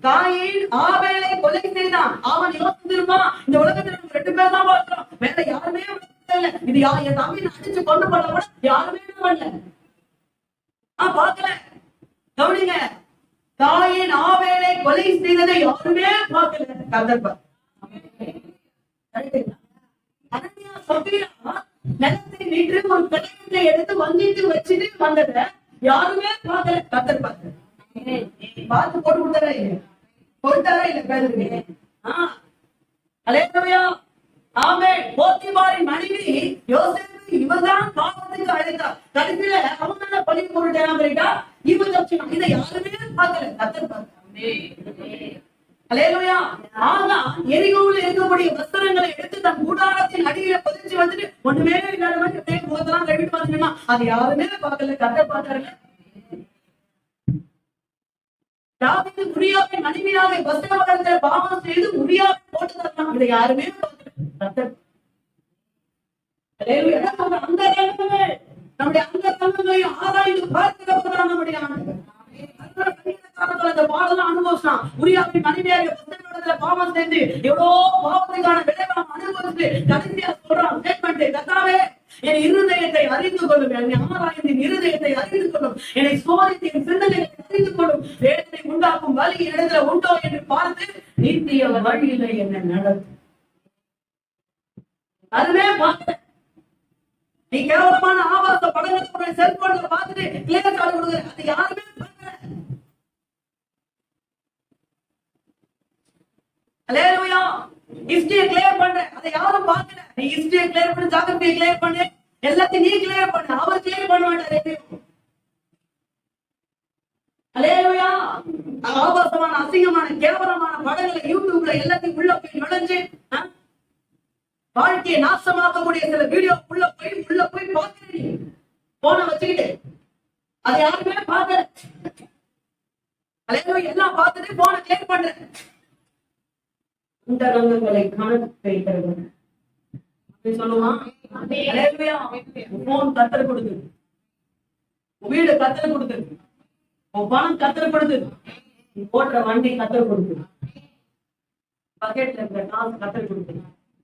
காயின் ஆபேலை கொலை செய்தான். அவன் யோசிச்சிருப்பான், இந்த உலகத்துல 2 பேர் தான் பார்க்கிறோம், வேற யாருமே இல்ல. இது என் தம்பி அடிச்சு கொண்டு பண்ண கூட யாருமே பண்ணல, பார்க்கல. கவனிங்க. காயின் ஆபேலை கொலை செய்ததை யாருமே பார்க்கல, கர்த்தர் பார்த்தார். நிலத்தை நின்று ஒரு கடையை எடுத்து வஞ்சிட்டு வச்சுட்டு வந்தத யாருமே பார்க்கல, கர்த்தர் பார்த்தார். பார்த்து போட்டு கொடுத்தாரா இல்ல? கொடுத்தாரா இல்ல? பேருக்கு. அல்லேலூயா. ஆமென். போத்திபாரின் மனைவி யோசேப்பு இவர்தான் பாவத்துக்கு அழைத்தார். கடைசியில அவன் தான பழி போட்டுட்டா, இவர் தப்பிச்சான். இதை யாருமே பார்க்கல, கர்த்தர் பார்த்தார். அல்லேலூயா. ஆனா எரிகோவில் இருக்கக்கூடிய வஸ்திரங்களை எடுத்து தன் கூடாரத்தின் அடியில பதிச்சு வந்துட்டு ஒண்ணுமே இல்லாத மாதிரி முகத்தெல்லாம் கழுவிட்டு வந்துட்டா, அது யாருமே பார்க்கல, கர்த்தர் பார்த்தாரு. தாவீது உரியாவின் மனைவியாக வஸ்திரவஸ்திரத்துல பாவம் செய்து உரியாவை போட்டு தரலாம், இதை யாருமே பார்க்கல, கர்த்தர். அல்லேலூயா. அந்தரங்கங்கள், நம்முடைய அந்தரங்கங்களையும் ஆராய்ந்து பார்க்கிறவர்தான் நம்முடைய ஆண்டவர். அந்த பாடலாம் அனுபவிச்சான். உரியாவின் மனைவியாக வஸ்திரவஸ்திரத்துல பாவம் செய்து எவ்வளவு பாவத்துக்கான விளைவாக அனுபவிச்சு கடைசியா சொல்றான் ஸ்டேட்மெண்ட், கர்த்தாவே என் இருதயத்தை அறிந்து கொள்ளும், என்னை ஆராய்ந்து இருதயத்தை அறிந்து கொள்ளும், என்னை சோதித்து என் சிந்தனைகளை அறிந்து கொள்ளும், வேதனை உண்டாக்கும் வலி இடத்துல உண்டோ என்று பார்த்து நித்திய வழியில என்ன நடத்தும். அதுவே பார்த்த நீ கேவலமான ஆபாச படங்களை செல்போன்ல பார்த்துட்டு கிளியர் கார்டு கொடுக்குற, அது யாருமே பார்க்கல. அல்லேலூயா. ஹிஸ்டரியை கிளியர் பண்ற, அதை யாரும் பார்க்கல. நீ ஹிஸ்டரியை கிளியர் பண்ணு, ஜாகிரபியை கிளியர் பண்ணு, எல்லாத்தையும் நீ கிளியர் பண்ணு, அவர் கிளியர் பண்ண மாட்டாரு. அல்லேலூயா. ஆபாசமான அசிங்கமான கேவலமான படங்களை யூடியூப்ல எல்லாத்தையும் உள்ள போய் நுழைஞ்சு வாழ்க்கையை நாசமாக்கக்கூடிய சில வீடியோ உள்ள போய் பார்க்கிறீங்க, போன வச்சுக்கிட்டு. அதை யாருமே பார்க்கல. அல்லேலூயா. எல்லாம் பார்த்துட்டு போன கிளியர் பண்ற. இந்த ரங்கங்களை கணக்கு வைக்கிறது சொல்லுவான். அல்லேலூயா. போன் கத்தல் கொடுத்து, வீடு கத்தல் கொடுத்து, பணம் கத்தல் கொடுத்து, ஓட்டுற வண்டி கத்தல் கொடுத்து, பக்கெட்ல இருக்கிற காசு கத்தல் கொடுத்து,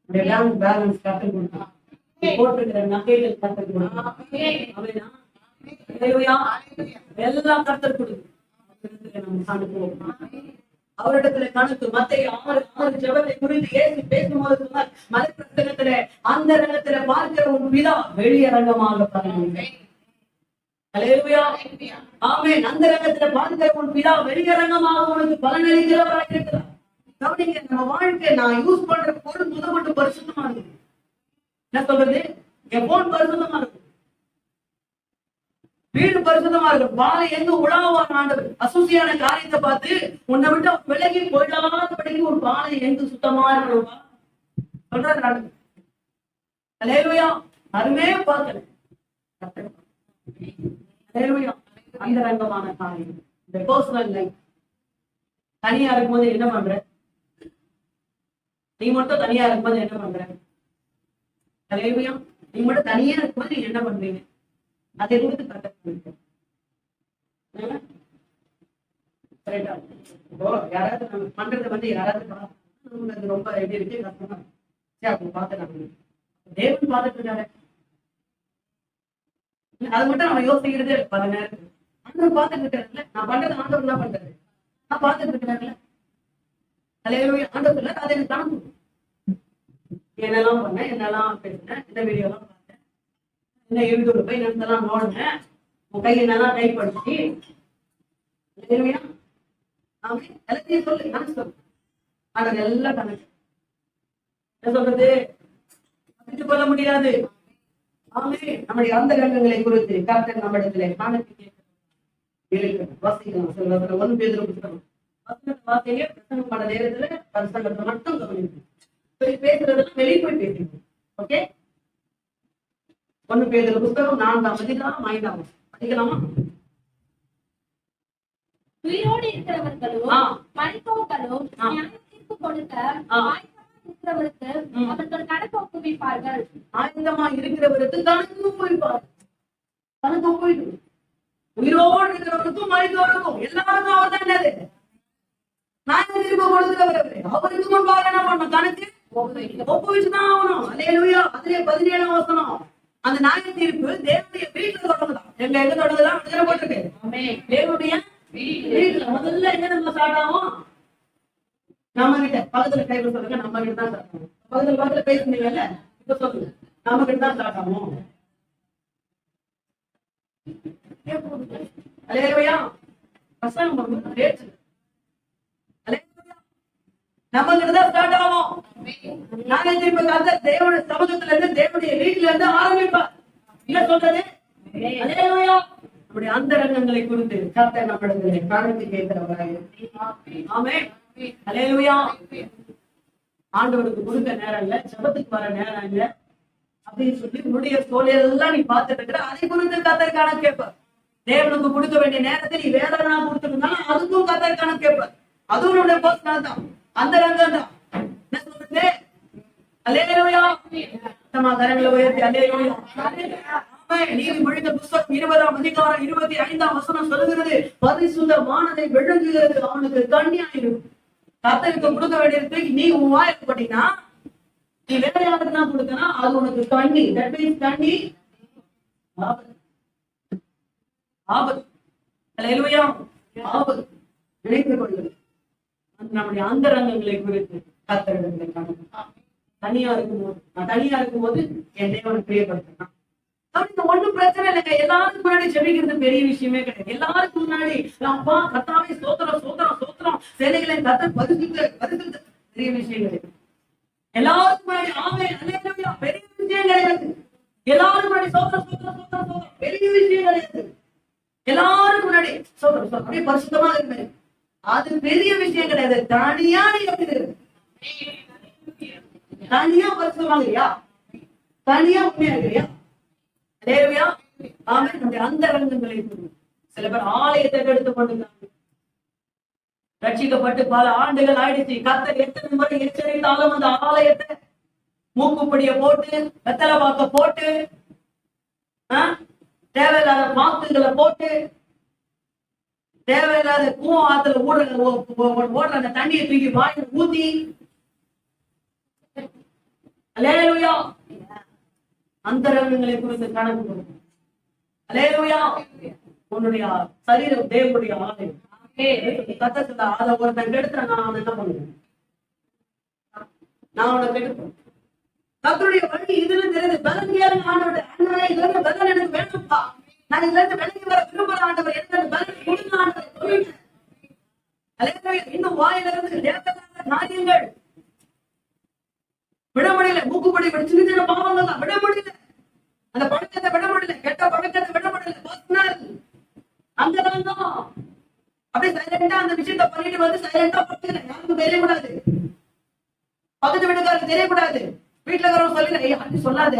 பேங்க் பேலன்ஸ் கத்தல் கொடுத்து, போட்டிருக்கிற நகைகள் கத்தல் கொடுத்து, எல்லாம் கத்தல் கொடுத்து நம்ம அனுப்புவோம். அவரிடத்துல கணக்கு மத்திய 6 ஜெபத்தை குறித்து இயேசு பேசும்போது சொன்னார், மலை பிரசங்கத்துல அந்த ரங்கத்துல பார்க்கிற உன் பிதா வெளியரங்கமாக பாருங்க. அல்லேலூயா, ஆமென். அந்த ரங்கத்துல பார்க்கிற உன் பிதா வெளியரங்கமாக உனக்கு பலனளிக்கிறவராக இருக்கிறார். கவனிங்க, நம்ம வாழ்க்கை நான் யூஸ் பண்ற பொருள் முதற்கொண்டு பரிசுத்தமா இருக்கு. என்ன சொல்றது? என் போன் பரிசுத்தமா இருக்கு, வீடு பரிசுத்தமா இருக்கு. பாலை எங்க உலாவான ஆண்டவர் அசூசியான காரியத்தை பார்த்து உன்னை விட்டு விலகி போயிடாதபடிக்கு ஒரு பாலை எங்க சுத்தமா இருக்கணுமா சொல்றாரு ஆண்டவர். அல்லேலூயா, அருமே பார்க்கல. அல்லேலூயா, அந்த ரங்கமான காரியம். இந்த பர்சனல் லைஃப் தனியா இருக்கும்போது என்ன பண்ற? நீ மட்டும் தனியா இருக்கும்போது என்ன பண்ற? அல்லேலூயா, நீ மட்டும் தனியா இருக்கும்போது நீ என்ன பண்றீங்க? அதை குறித்து கற்றுக்க. யாராவது நம்ம பண்றதை யாராவது ரொம்ப எப்படி இருக்கு கஷ்டமா சரி பார்த்து தேவன் பார்த்துட்டு இருக்காரு. அது மட்டும் நம்ம யோசிக்கிறதே பல நேரத்துக்கு ஆண்டவர் பார்த்துட்டு இருக்காருல்ல, நான் பண்றது ஆண்டவர் தான் பண்றது, நான் பார்த்துட்டு இருக்கிறாருல்ல. அல்லேலூயா, ஆண்டவர் இல்ல அதை எனக்கு தாங்கும். என்னெல்லாம் பண்ணேன், என்னெல்லாம் பேசினேன், இந்த வீடியோ எல்லாம் பார்த்தேன், இந்த யூடியூப்ல போய் என்னெல்லாம் நோடுனேன், உன் கை என்னெல்லாம் கைப்படுத்தி எல்லாத்தையும் சொல்லு, கணக்கு சொல்லு. ஆனா எல்லாம் கணக்கு என்ன சொல்றது புரிந்து கொள்ள முடியாது. ஆமே, நம்முடைய அந்த ரங்கங்களை குறித்து கர்த்தர் நம்மிடத்திலே கணக்கு கேட்க வாசிக்கலாம். சொல்ல 1 பேதுரு புத்தகம் வார்த்தையே பிரசங்கம் பண்ண நேரத்துல பிரசங்கத்தை மட்டும் கவனிக்கணும். பேசுறதெல்லாம் வெளியே போய் பேசணும். ஓகே, 1 பேதுரு புத்தகம் 4ஆம் அதிகாரம் 5ஆம் படிக்கலாமா? உயிரோடு இருக்கிறவர்களும் மரித்தோர்களும் நியாயத்தீர்ப்பு கொடுக்க இருக்கிறவருக்கு அவர்கள் கணக்கு ஒப்புவிப்பார்கள். ஆயுதமா இருக்கிறவருக்கு கணக்கு ஒப்புவிப்பார். கணக்கு ஒப்புவிக்கும். உயிரோடு இருக்கிறவருக்கும் மரித்தோருக்கும் எல்லாருக்கும் அவர் தான் என்னது நியாயத்தீர்ப்பு கொடுக்கிறவர். அவருக்கு முன்பாக என்ன பண்ணணும்? கணக்கு ஒப்புவிச்சுதான் ஆகணும். அல்லேலூயா, அதிலே 17ஆம் வசனம். அந்த நியாயத்தீர்ப்பு தேவனுடைய வீட்டுல தொடங்குதான். எங்க தொடங்குதான் விடுதலை போட்டிருக்கு. தேவனுடைய வீட்டுல முதல்ல எங்க நம்ம ஸ்டார்ட் ஆகும்? நம்ம கிட்ட. பக்கத்துல கைகள் சொல்லுங்க, நம்ம கிட்ட தான் ஸ்டார்ட் ஆகும். பக்கத்துல பேசுனீங்கல்ல, இப்ப சொல்லுங்க, நம்ம கிட்ட தான் ஸ்டார்ட் ஆகும். அல்லேலூயா, பிரசங்கம் பண்ணும்போது நம்ம கிட்ட தான் ஸ்டார்ட் ஆகும். நியாயத்தீர்ப்பு கர்த்தர் தேவனுடைய சமூகத்துல இருந்து தேவனுடைய வீட்டுல இருந்து ஆரம்பிப்பார். என்ன சொல்றது? அல்லேலூயா, நம்முடைய அந்த ரங்கங்களை குறித்து கர்த்தர் நம்மிடத்திலே கணக்கு கேட்கிறவராக. ஆமென். அல்லேலூயா, ஆண்டவருக்கு கொடுக்க நேரம் இல்ல, ஜெபத்துக்கு வர நேரம் இல்ல அப்படின்னு சொல்லி உன்னுடைய சோழியெல்லாம் நீ பார்த்துட்டு இருக்கிற, அதை குறித்து கர்த்தர் கணக்கு கேட்பார். தேவனுக்கு கொடுக்க வேண்டிய நேரத்தை நீ வேதனா கொடுத்துருந்தாலும் அதுக்கும் கர்த்தர் கணக்கு கேட்பார். அதுவும் நம்முடைய பர்சனல் தான், அந்த ரங்கம் தான். என்ன சொல்றது? அல்லேலூயா, கரங்களை உயர்த்தி அல்லேலூயா. நீதிமொழிகள் புத்தகம் 20ஆம் அதிகாரம் 25ஆம் வசனம் சொல்லுகிறது, பரிசுத்தமானதை விழுங்குகிறது அவனுக்கு கண்ணியாயிரும். கர்த்தருக்கு கொடுக்க வேண்டியது நீ உன் வாய்ப்பு பண்ணினா, நீ வேற யாருக்கு தான் கொடுத்தனா அது உனக்கு கண்ணி. தட் மீன்ஸ் கண்ணி ஆபத்து. ஆபத்து. அல்லேலூயா, ஆபத்து. நினைத்துக் கொள்ளுங்கள் நம்முடைய அந்த ரங்கங்களை குறித்து கர்த்தரிடத்திலே கணக்கு. தனியா இருக்கும்போது என் தேவனை பிரியப்படுத்தினான். ஒண்ணும் பிரச்சனை இல்லைங்க. எல்லாருக்கும் முன்னாடி ஜெபிக்கிறது பெரிய விஷயமே கிடையாது. எல்லாருக்கும் முன்னாடி அப்பா கர்த்தாவே ஸ்தோத்திரம் ஸ்தோத்திரம் ஸ்தோத்திரம் சேனைகளை கர்த்தர் பரிசுத்த பெரிய விஷயம் கிடையாது. எல்லாருக்கும் முன்னாடி ஆமென் அல்லேலூயா பெரிய விஷயம் கிடையாது. எல்லாருக்கும் முன்னாடி ஸ்தோத்திரம் ஸ்தோத்திரம் ஸ்தோத்திரம் ஸ்தோத்திரம் பெரிய விஷயம் கிடையாது. எல்லாருக்கும் முன்னாடி ஸ்தோத்திரம் ஸ்தோத்திரம் அப்படியே பரிசுத்தமா இருக்கு, அது பெரிய விஷயம் கிடையாது. தனியா நீ எப்படி தனியா பரிசுத்தமா இல்லையா? தனியா உண்மையா இருக்கிறியா? அல்லேலூயா, ஆமென். நம்முடைய அந்த ரங்கங்களை சில பேர் ஆலயத்தை எடுத்துக் கொண்டிருக்காங்க. ரட்சிக்கப்பட்டு பல ஆண்டுகள் ஆயிடுச்சு. கர்த்தர் எத்தனை முறை எச்சரித்தாலும் அந்த ஆலயத்தை மூக்குப்படிய போட்டு வெத்தலை பாக்க போட்டு தேவையில்லாத பாக்குகளை போட்டு தேவையில்லாத கூவம் ஆத்துல ஓடுற அந்த தண்ணியை தூக்கி வாயில ஊத்தி அல்லேலூயா அந்த ரங்கங்களை குறித்து கணக்கு. அல்லேலூயா, உன்னுடைய சரீரம் தேவனுடைய ஆலயம். கர்த்தர் சொல்றார், அதை ஒருத்தன் கெடுத்துறான், நான் அவனை என்ன பண்ணுவேன்? நான் அவனை கெடுப்பேன். கர்த்தருடைய வழி இதுன்னு தெரியுது. பலன் கேளுங்க ஆண்டவரே. ஆண்டவரே, இதுல இருந்து பலன் எனக்கு வேணும்ப்பா. நான் இதுல இருந்து விலகி வர விரும்புற ஆண்டவர், எனக்கு அந்த பலன் கொடுங்க ஆண்டவரே, சொல்லுங்க. அல்லேலூயா. இன்னும் வாயில இருந்து கேட்கலாத காரியங்கள் விட முடியல. மூக்குப்படி சின்ன சின்ன பாவங்கள் தான் விட முடியல. அந்த பழக்கத்தை விட முடியல. கெட்ட பழக்கத்தை விட முடியல. பர்சனல் அங்கதான் தான் அப்படியே சைலண்டா அந்த விஷயத்த பண்ணிட்டு வந்து சைலண்டா படுத்துக்கிறேன். யாருக்கும் தெரியக்கூடாது. பக்கத்து வீட்டுக்காரருக்கு தெரியக்கூடாது. வீட்டுல இருக்கிறவங்க சொல்லி யாருக்கும் சொல்லாத.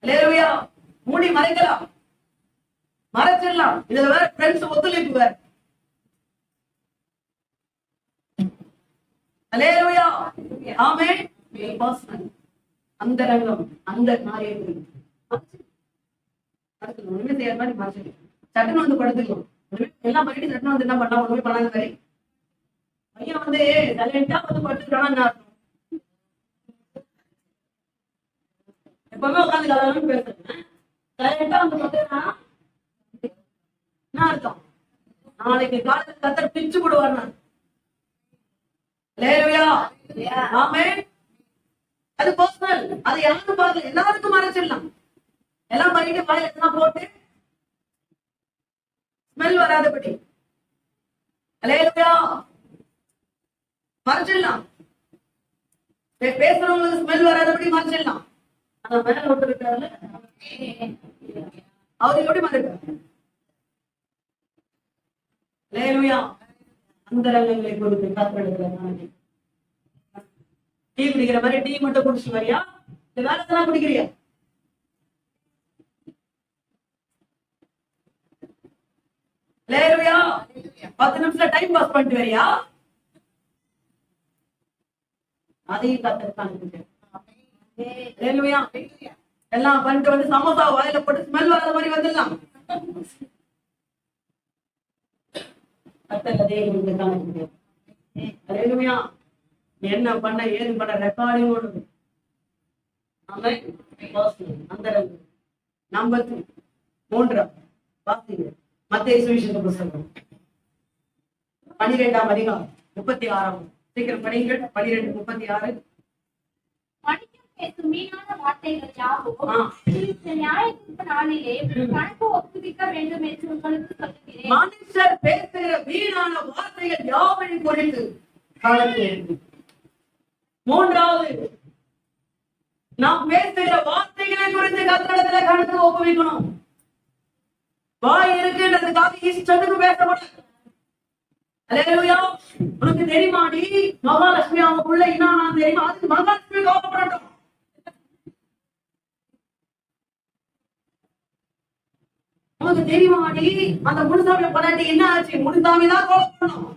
அல்லேலூயா. மூடி மறைக்கலாம், மறைச்சிடலாம். இதுல வேற ஃப்ரெண்ட்ஸ் ஒத்துழைப்பு வேற. அல்லேலூயா. ஆமென். பர்சனல் அந்த ரங்கம் அந்த காரியத்தில் ஒண்ணுமே செய்யாத மாதிரி மறைச்சு சட்டன் வந்து படுத்துக்கலாம். எல்லாம் பண்ணிட்டு சட்டன் வந்து என்ன பண்ணலாம், ஒண்ணுமே பண்ணாத மாதிரி பையன் வந்து சைலண்டா வந்து படுத்துட்டானா எப்பவுமே உட்காந்து கலவரம் பேசுறேன். சைலண்டா வந்து படுத்துனா என்ன அர்த்தம்? நாளைக்கு காலத்துல கத்தர் பிச்சு போடுவார். நான் அல்லேலூயா. ஆமென். அது பர்சனல். அது யாருக்கும் பார்க்கல, எல்லாருக்கும் மறைச்சிடலாம். எல்லாம் பண்ணிட்டு வாயில எல்லாம் போட்டு ஸ்மெல் வராதபடி அல்லேலூயா மறைச்சிடலாம். பேசுறவங்களுக்கு ஸ்மெல் வராதபடி மறைச்சிடலாம். அந்த மேல விட்டு இருக்காருல்ல, அவரு எப்படி மறைப்பாரு? அல்லேலூயா. அந்த ரங்கங்களை கொடுத்து காத்திருக்கிறார். டீ குடிக்கிற மாதிரி டீ மட்டும் குடிச்சு வரியா, இந்த வேலை குடிக்கிறியா? அல்லேலூயா. 10 நிமிஷம் டைம் பாஸ் பண்ணிட்டு வரியா? அதையும் கத்துக்கிட்டாங்க. அல்லேலூயா. எல்லாம் பண்ணிட்டு வந்து சமோசா வாயில போட்டு ஸ்மெல் வராத மாதிரி வந்துடலாம். அல்லேலூயா. என்ன பண்ண ஏது பண்ண ரெக்கார்டிங் ஓடுது. அந்த நம்பர் 3 வாசிங்க. மத்தேயு சுவிசேஷ புத்தகம் 12ஆம் அதிகாரம் 36. சீக்கிரம் படிங்கள். 12:36. மனிதன் பேசும் வீணான வார்த்தைகள் யாவும் நியாயத்தீர்ப்பு நாளிலே கணக்கு ஒப்புவிக்க வேண்டும் என்று உங்களுக்கு சொல்லுகிறேன். மனுஷர் பேசுகிற வீணான வார்த்தைகள் யாவையும் குறித்து கணக்கு. 3வது, நாம் பேசுகிற வார்த்தைகளை குறித்து கர்த்தரிடத்துல கணக்கு ஒப்புவிக்கணும். வாய் இருக்குன்றதுக்காக இஷ்டத்துக்கு பேசப்படாது. அல்லேலூயா. உனக்கு தெரியுமாடி மகாலட்சுமி அவங்க புள்ள என்ன தெரியுமா? அதுக்கு மகாலட்சுமி கோபப்படட்டும். உனக்கு தெரியுமாடி அந்த முனுசாமி பண்ணாட்டி என்ன ஆச்சு? முனுசாமி தான் கோபப்படணும்.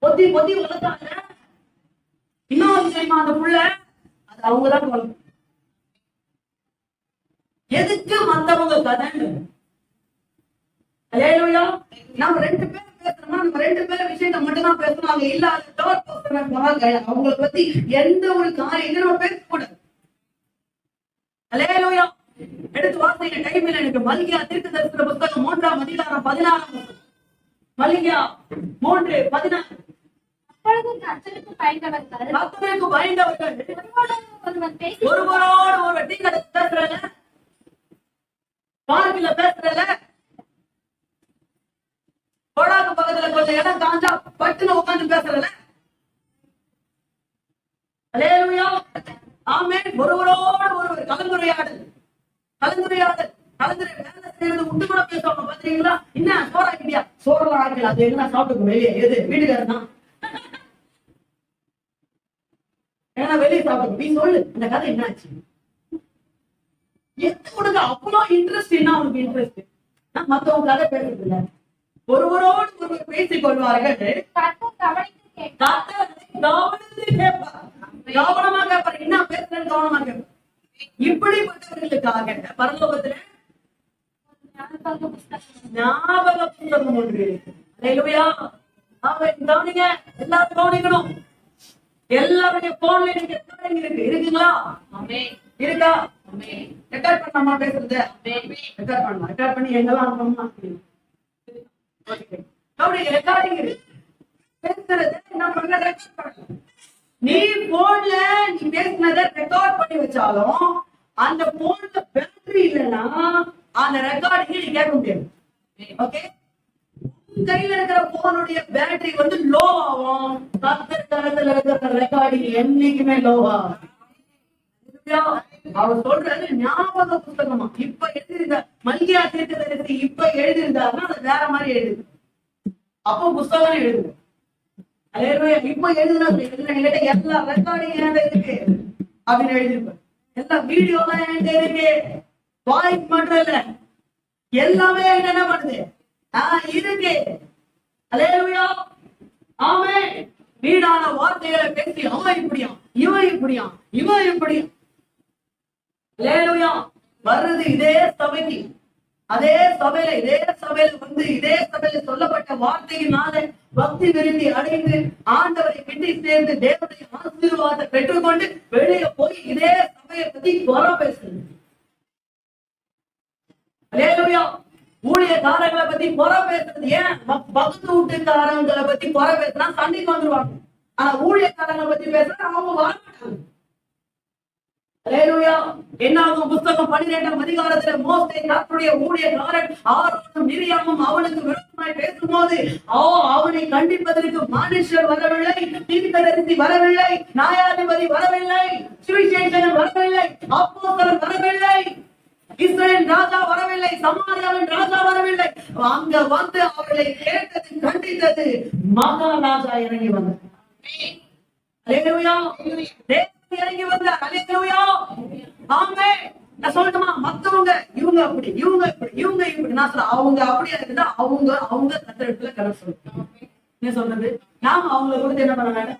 பொத்தி பொத்தி வளர்த்தாங்க. இன்னொரு தெரியுமா அந்த புள்ள? அது அவங்கதான் வளர்க்கும். எதுக்கு மத்தவங்க கதை? அல்லேலூயா. நம்ம 2 பேர் பேசுறோம்னா நம்ம 2 பேர் விஷயத்தை மட்டும் தான் பேசணும். அங்க இல்லாத அவங்களை பத்தி எந்த ஒரு காரியத்தையும் நம்ம பேசக்கூடாது. அல்லேலூயா. எடுத்து வாசிக்க டைம் இல்லை எனக்கு. மல்கியா தீர்க்கதரிசன புத்தகம் 3ஆம் அதிகாரம் 14. மல்கியா 3:14. கர்த்தருக்கு பயந்தவர்கள் ஒருவரோடு ஒருவர் டீ கடை பேசுறல, பார்க்கில பேசுறல, கோடாக்கு பக்கத்துல கொஞ்சம் இடம் காஞ்சா பட்டுன்னு உட்காந்து பேசுறல. அல்லேலூயா. ஆமென். ஒருவரோடு ஒருவர் கலந்துரையாடல் கலந்துரையாடல் வேலை செய்யறது உண்டு கூட பேசுவாங்க. பாத்தீங்களா? என்ன சோறாக்கிட்டியா? சோறெல்லாம் ஆக்கல. அது என்ன சாப்பிட்டுக்கும் வெளியே. எது வீட்டுக்காரர் தான். ஏன்னா வெளியே சாப்பிட்டு நீ சொல்லு இந்த கதை என்ன ஆச்சு? உனக்கு அவ்வளோ இன்ட்ரெஸ்ட். என்ன உனக்கு இன்ட்ரெஸ்ட்? மத்தவங்க கதை பேசுறது இல்ல. ஒருவரோடு ஒருவர் பேசிக் கொள்வார்கள். கவனமா கேட்பாரு. என்ன பேசுறேன்னு கவனமா கேட்பாரு. இப்படிப்பட்டவர்களுக்காக பரலோகத்துல ஞாபக புத்தகம் ஒன்று இருக்கு. அல்லேலூயா. கவனிங்க, எல்லாரும் கவனிக்கணும். எல்லாருடைய போன்ல இருக்கு. இருக்குங்களா? இருக்கா? ரெக்கார்ட் பண்ணாமா பேசுறது? ரெக்கார்ட் பண்ணலாம். ரெக்கார்ட் பண்ணி எங்கெல்லாம் அனுப்பணுமா? அப்படி ரெக்கார்டிங் பேசுறது என்ன பண்ண ரெக்கார்ட் பண்ணலாம். நீ போன்ல நீ பேசுனத ரெக்கார்ட் பண்ணி வச்சாலும் அந்த போன்ல பேட்டரி இல்லைன்னா அந்த ரெக்கார்டிங் நீ கேட்க முடியாது. ஓகே, கையில இருக்கிற போனுடைய பேட்டரி வந்து லோ ஆகும். கத்தர் தரத்துல இருக்கிற ரெக்கார்டிங் என்னைக்குமே லோ ஆகும். அவர் சொல்றது ஞாபக புத்தகமா இப்ப எழுதிருந்த மல்கியா தீர்க்கதரிசி இப்ப எழுதியிருந்தாருன்னா அது வேற மாதிரி எழுதுது. அப்போ புத்தகம் எழுதுது. இப்ப எழுதுனா எல்லா ரெக்கார்டிங் என்கிட்ட இருக்கு அப்படின்னு எழுதிருப்பேன். எல்லா வீடியோ எல்லாம் என்கிட்ட இருக்கு. வாய்ஸ் மட்டும் இல்ல, எல்லாமே என்ன பண்ணுது இருக்கு. அல்லேலூயா, ஆமென். வீடான வார்த்தைகளை பேசி அவன் இப்படியா இவன் இப்படியா இவன் இப்படியா. அல்லேலூயா, வர்றது இதே சபைக்கு, அதே சபையில வந்து இதே சபையில சொல்லப்பட்ட வார்த்தையினால பக்தி விரும்பி அடைந்து ஆண்டவரை கிட்டி சேர்ந்து தேவனுடைய ஆசீர்வாதத்தை பெற்றுக்கொண்டு வெளியே போய் இதே சபையை பத்தி குறை பேசுறது. அல்லேலூயா, ஊழியக்காரங்களை பத்தி குறை பேசுறது. ஏன் பக்கத்து வீட்டுக்காரங்களை பத்தி குறை பேசினா சண்டைக்கு வந்துருவாங்க. ஆனா ஊழியக்காரங்களை பத்தி பேசுறது அவங்க வரமாட்டாங்க. அல்லேலூயா, என்னாகும் புத்தகம் 12ஆம் அதிகாரத்துல மோசே கர்த்தருடைய ஊழியக்காரன் ஆரோனும் மிரியாமும் அவனுக்கு விரோதமாய் பேசும்போது அவனை கண்டிப்பதற்கு மனுஷர் வரவில்லை, தீர்க்கதரிசி வரவில்லை, நியாயாதிபதி வரவில்லை, சுவிசேஷகன் வரவில்லை, அப்போஸ்தலன் வரவில்லை, இஸ்ரவேல் ராஜா வரவில்லை, சமாரியாவின் ராஜா வரவில்லை. அங்க வந்து அவர்களை கேட்டது கண்டித்தது மகாராஜா இறங்கி வந்தார். அல்லேலூயா, தேவன் இறங்கி வந்தார். அல்லேலூயா, ஆமென். நான் சொல்லட்டுமா, மத்தவங்க இவங்க அப்படி இவங்க இப்படி இவங்க இப்படி நான் சொல்ல அவங்க அப்படியா இருந்தா அவங்க கத்தரிடத்துல கடன் சொல்லுங்க. என்ன சொல்றது? நாம அவங்களை கொடுத்து என்ன பண்ண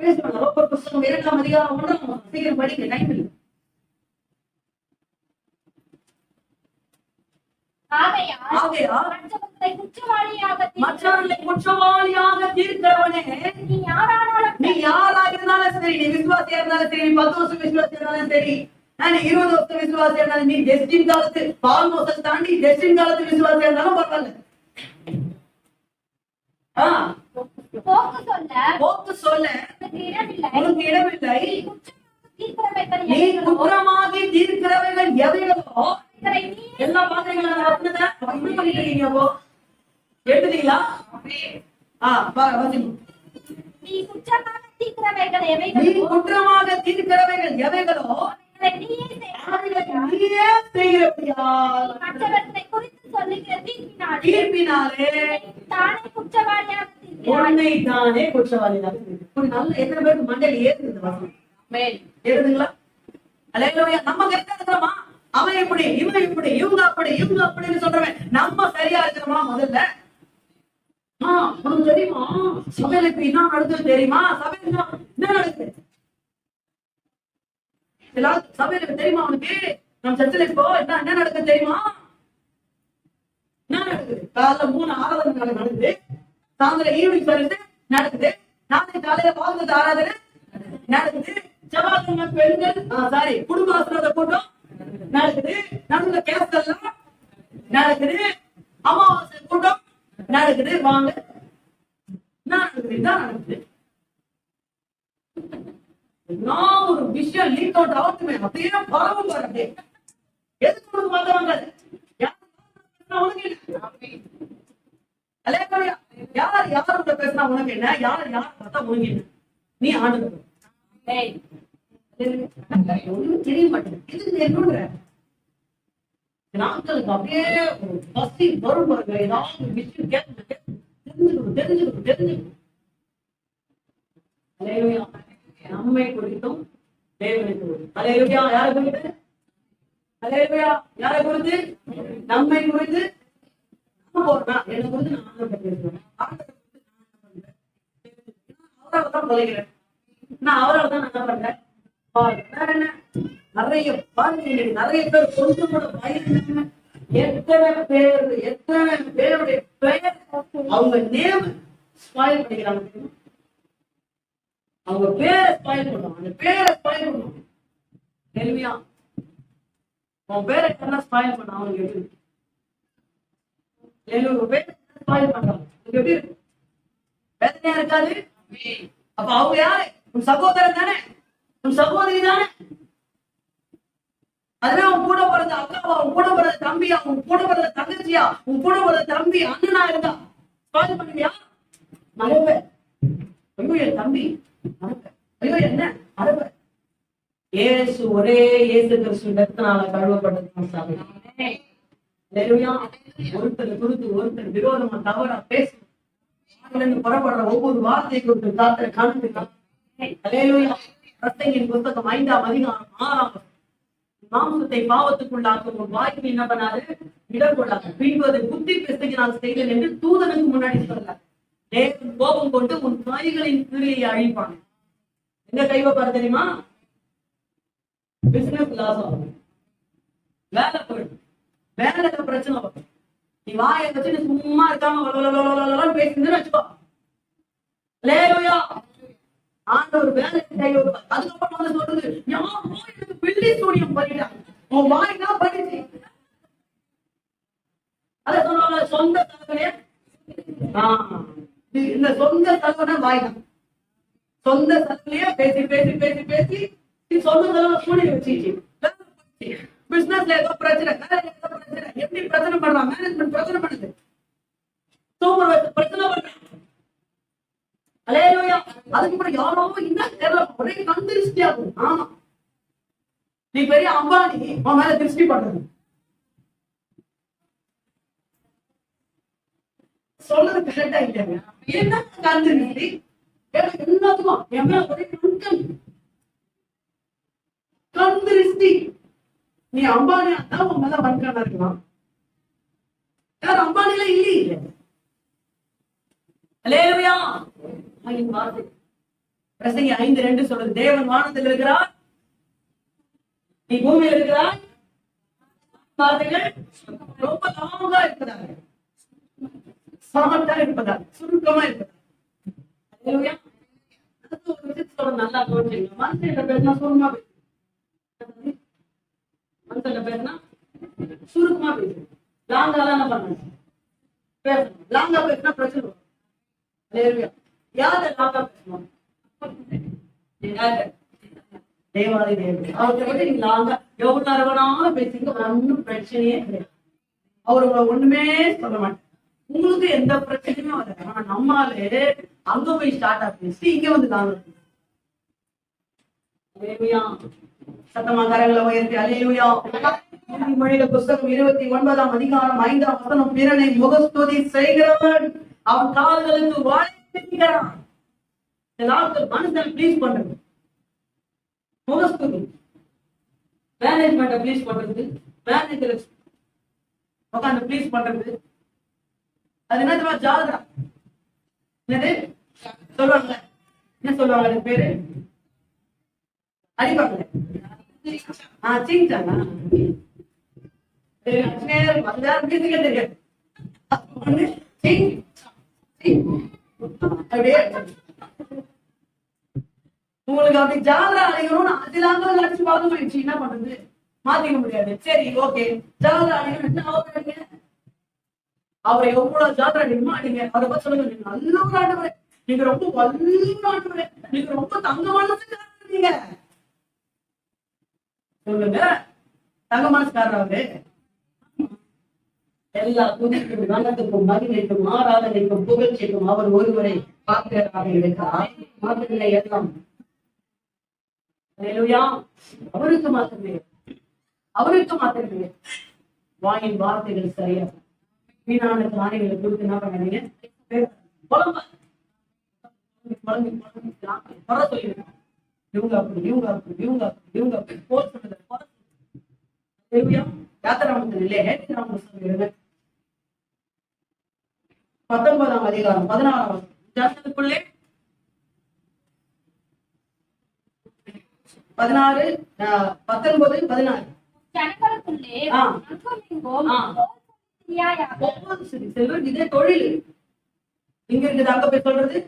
பேசணும். ரோமர் புத்தகம் 2ஆம் அதிகாரம் 1 சீக்கிரம் படிக்க டைம் இல்லை. மற்றவர்களை குற்றவாளியாக தீர்க்கிறவனே, நீ யாரா இருந்தாலும் சரி, நீ விசுவாசியா இருந்தாலும் சரி, 10 வருஷம் விசுவாசியா இருந்தாலும் சரி, 20 வருஷம் விசுவாசியா இருந்தாலும், நீ டெஸ்டின் காலத்து பால்மோசல் தாண்டி டெஸ்டின் காலத்து விசுவாசியா இருந்தாலும் பரவாயில்ல. போக்கு சொல்ல உனக்கு இடமில்லை. நீ குற்றமாகி தீர்க்கிறவைகள் எவைகளோ எல்லா பாத்திரங்களா எடுத்தீங்களா? நீ குற்றமாக தீர்க்கிறவைகள் எவைகளோ நீயே செய்கிறபடியால் மற்றவர்களை குறித்து சொல்லுகிற தீர்ப்பினாலே உன்னை தானே குற்றவாளியாக நல்ல எத்தனை பேருக்கு மண்டையில் ஏறுதுங்களா? அல்லேலூயா, நம்ம கரெக்டா இருக்கிறோமா? அவன் இப்படி இவன் இப்படி இவங்க அப்படி இவங்க அப்படின்னு சொல்றவன் நம்ம சரியா இருக்கிறோமா? முதல்ல உனக்கு தெரியுமா சபையில என்ன நடக்குது தெரியுமா? சபையில என்ன நடக்குது எல்லாரும் சபையில தெரியுமா? உனக்கு நம்ம சர்ச்சில் இப்போ என்ன நடக்குது தெரியுமா? என்ன நடக்குது? காலைல 3 ஆராதனை நடக்குது, சாயந்தரம் ஈவினிங் சர்வீஸ் நடக்குது, நாளை காலையில வாழ்ந்து ஆராதனை நடக்குது, செவ்வாய்க்கிழமை பெண்கள் குடும்ப ஆசிரியர் கூட்டம் நடக்குது, நடுவுல கேஸ் எல்லாம் நடக்குது, அமாவாசை கூட்டம் நடக்குது. வாங்க, என்ன நடக்குது? இதான் நடக்குது. நான் ஒரு விஷயம் லீக் அவுட் ஆகுமே அப்படியே பரவும் பாருங்க. எதுக்கு கொடுக்க மாட்டவங்க? யார் யாரோட பேசினா உனக்கு என்ன? யார் பார்த்தா உனக்கு என்ன? நீ ஆண்டு தெரிய மாட்டேங்குது. நாட்களுக்கு அப்படியே ஒரு பசி வரும் பாருங்க. ஏதாவது விஷயம் தெரிஞ்சுக்கணும். நம்மை குறித்தும் தேவனை குறித்தும். அல்லேலூயா, யாரை குறித்து? அல்லேலூயா, யாரை குறித்து? நம்மை குறித்து. என்னை குறித்து நான் பேசுறேன். அவரால் தான் தொலைகிறேன். நான் அவரால் தான் என்ன பண்றேன்? நிறைய பேர் கொஞ்சம் கூட பயந்து எத்தனை பேருடைய பெயர் அவங்க நேம் ஸ்பாயில் பண்ணிக்கிறாங்க. அவங்க பேரை ஸ்பாயில் பண்ணுவாங்க. அந்த பேரை ஸ்பாயில் பண்ணுவாங்க. உன் பேரை எல்லாம் ஸ்பாயில் பண்ண அவனுக்கு எப்படி இருக்கு? ஒரு பேரை ஸ்பாயில் பண்றாங்க, எப்படி இருக்கு? வேதனையா இருக்காது? அப்ப அவங்க யாரு? உன் சகோதரன் தானே, உன் சகோதரி தானே. அதனால உன் கூட பிறந்த அக்காவா, உன் கூட பிறந்த தம்பியா, உன் கூட பிறந்த தங்கச்சியா, உன் கூட பிறந்த தம்பி அண்ணனா இருந்தா ஸ்பாயில் பண்ணுவியா? மறப்ப. ஐயோ என் தம்பி மறப்ப. ஐயோ என்ன மறப்ப. இயேசு ஒரே இயேசு கிறிஸ்து ரத்தத்தினால கழுவப்பட்டது சாமி. ஹல்லேலூயா. ஒருத்தர் குறித்து ஒருத்தர் விரோதமா தவறா பேசு புறப்படுற ஒவ்வொரு வார்த்தையை குறித்து காத்திர கணக்கு. ஹல்லேலூயா. பிரசங்கியின் புத்தகம் 5ஆம் அதிகாரம் 6ஆம் வசனம். மாம்சத்தை பாவத்துக்குள்ளாக்கும் உன் வாய்ப்பு என்ன பண்ணாது? இடம் கொள்ளாது. பின்பு அதை புத்தி பேசுகிறான் செய்தல் என்று தூதனுக்கு முன்னாடி சொல்லல. தேவன் கோபம் கொண்டு உன் கைகளின் கீழையை அழிப்பான். எங்க கை வைப்பாரு தெரியுமா? பிசினஸ் லாஸ் ஆகும், வேலை போயிடும், வேலையில பிரச்சனை வரும். நீ வாயை வச்சு நீ சும்மா இருக்காம பேசுன்னு வச்சுக்கோ. ஹல்லேலூயா. ஆண்டவர் வேலை கை வைப்பார். அதுக்கப்புறம் வந்து சொல்றது, யாரோ எனக்கு பில்லி சூனியம் பண்ணிட்டாங்க. உன் வாய் தான் பண்ணிச்சு. அத சொல்லுவாங்க சொந்த தலைவனே. இந்த சொந்த தலைவன வாய் தான். சொந்த தலைவனையே பேசி பேசி பேசி பேசி சொல்லுங்க சூனிய வச்சுச்சு. பிசினஸ்ல ஏதோ பிரச்சனை, எப்படி பிரச்சனை பண்றான்? மேனேஜ்மெண்ட் பிரச்சனை பண்ணுது, சூப்பர்வைசர் பிரச்சனை பண்றான். ஹல்லேலூயா. அதுக்கு அப்புறம் யாரோ என்ன தெரியல, ஒரே கண் திருஷ்டி ஆகும். ஆமா, நீ பெரிய அம்பானி, உன் மேல திருஷ்டி பண்றது. சொல்றது கரெக்டா இல்லையா? என்ன கண் திருஷ்டி? எல்லாத்துக்கும் என் மேல ஒரே கண் திருஷ்டி. நீ அம்பானியா தான் உன் மேல வன்கானா இருக்கலாம். யார் அம்பானில இல்லையே. ஹல்லேலூயா. பிரசங்கி 5:2 சொல்றது, தேவன் வானத்தில் இருக்கிறார், நீ பூமியில் இருக்கிறாய். வார்த்தைகள் ரொம்ப லாங்கா இருப்பதாக, சாட்டா இருப்பதாக, சுருக்கமா இருப்பதாக. ஹல்லேலூயா. அது ஒரு விஷயத்தோட நல்லா தோன்றுங்க. மனுஷன் பேசினா சுருக்கமா பேசு, மனுஷன் பேசினா சுருக்கமா பேசு. லாங்காலாம் என்ன பண்ணணும்? பேசணும். லாங்கா பேசினா பிரச்சனை வரும். ஹல்லேலூயா. யாரு லாங்கா பேசணும்? தேவாதி தேவன். அவர்கிட்ட வந்து நீங்க லாங்கா எவ்வளவு நேரம் பேசுங்க, ஒன்னும் பிரச்சனையே கிடையாது. அவர் உங்களை ஒண்ணுமே சொல்ல மாட்டார். உங்களுக்கு எந்த பிரச்சனையுமே வராது. ஆனா நம்மளாலே அங்க போய் ஸ்டார்ட் ஆச்சு, இங்க வந்து லாங்க. ஹல்லேலூயா. சத்தமா கரங்களை உயர்த்தி அல்லேலூயா. நீதிமொழிகள் புத்தகம் 29ஆம் அதிகாரம் 5ஆம் வசனம், பிறனை முகஸ்துதி செய்கிறவன் அவன் கால்களுக்கு வாழ்க்கிறான். மனுஷன் ப்ளீஸ் பண்றது, முகஸ்துதி. மேனேஜ்மெண்ட ப்ளீஸ் பண்றது, மேனேஜர் உட்காந்து ப்ளீஸ் பண்றது. அது என்ன ஜாதகா? என்னது சொல்லுவாங்க? என்ன சொல்லுவாங்க அதுக்கு பேரு? அடிப்பாங்க. சீங்கானா தெரியாது. உங்களுக்கு அப்படி ஜாலரா அடையணும்னு அதிலாங்க லட்சம் பார்க்க போயிடுச்சு. என்ன பண்றது? மாத்திக்க முடியாது. சரி ஓகே, ஜாலரா அடையணும். அவரை எவ்வளவு ஜாலரா அடிக்குமோ அடிங்க. அவரை பத்தி சொல்லுங்க, நீங்க நல்ல ஒரு ஆண்டவரே, நீங்க ரொம்ப வல்ல ஆண்டவரே, நீங்க ரொம்ப தங்க மனசுக்காரங்க. சொல்லுங்க, தங்க மனசுக்காரராவது. எல்லா துதிக்கும் கனத்துக்கும் மகிமைக்கும் ஆராதனைக்கும் புகழ்ச்சிக்கும் அவர் ஒருவரை பார்க்கிறாக இருக்கிறார். மாத்திரை எல்லாம் அவருக்கு மாத்திரமே, அவருக்கு மாத்திரமே. வாயின் வார்த்தைகள் சரியா, வீணான காரியங்களை குறித்து என்ன பண்ணீங்க? இவங்க அப்படி இவங்க அப்படி இவங்க அப்படி இவங்க அப்படி போர் சொல்லுங்க. யாத்திராமத்தில் இல்லையே, 19ஆம் அதிகாரம் 16ஆம் ஜனத்துக்குள்ளே 16, 19, 16 ஜனங்களுக்குள்ளே இதே தொழில். இங்க இருக்குது அங்க போய் சொல்றது,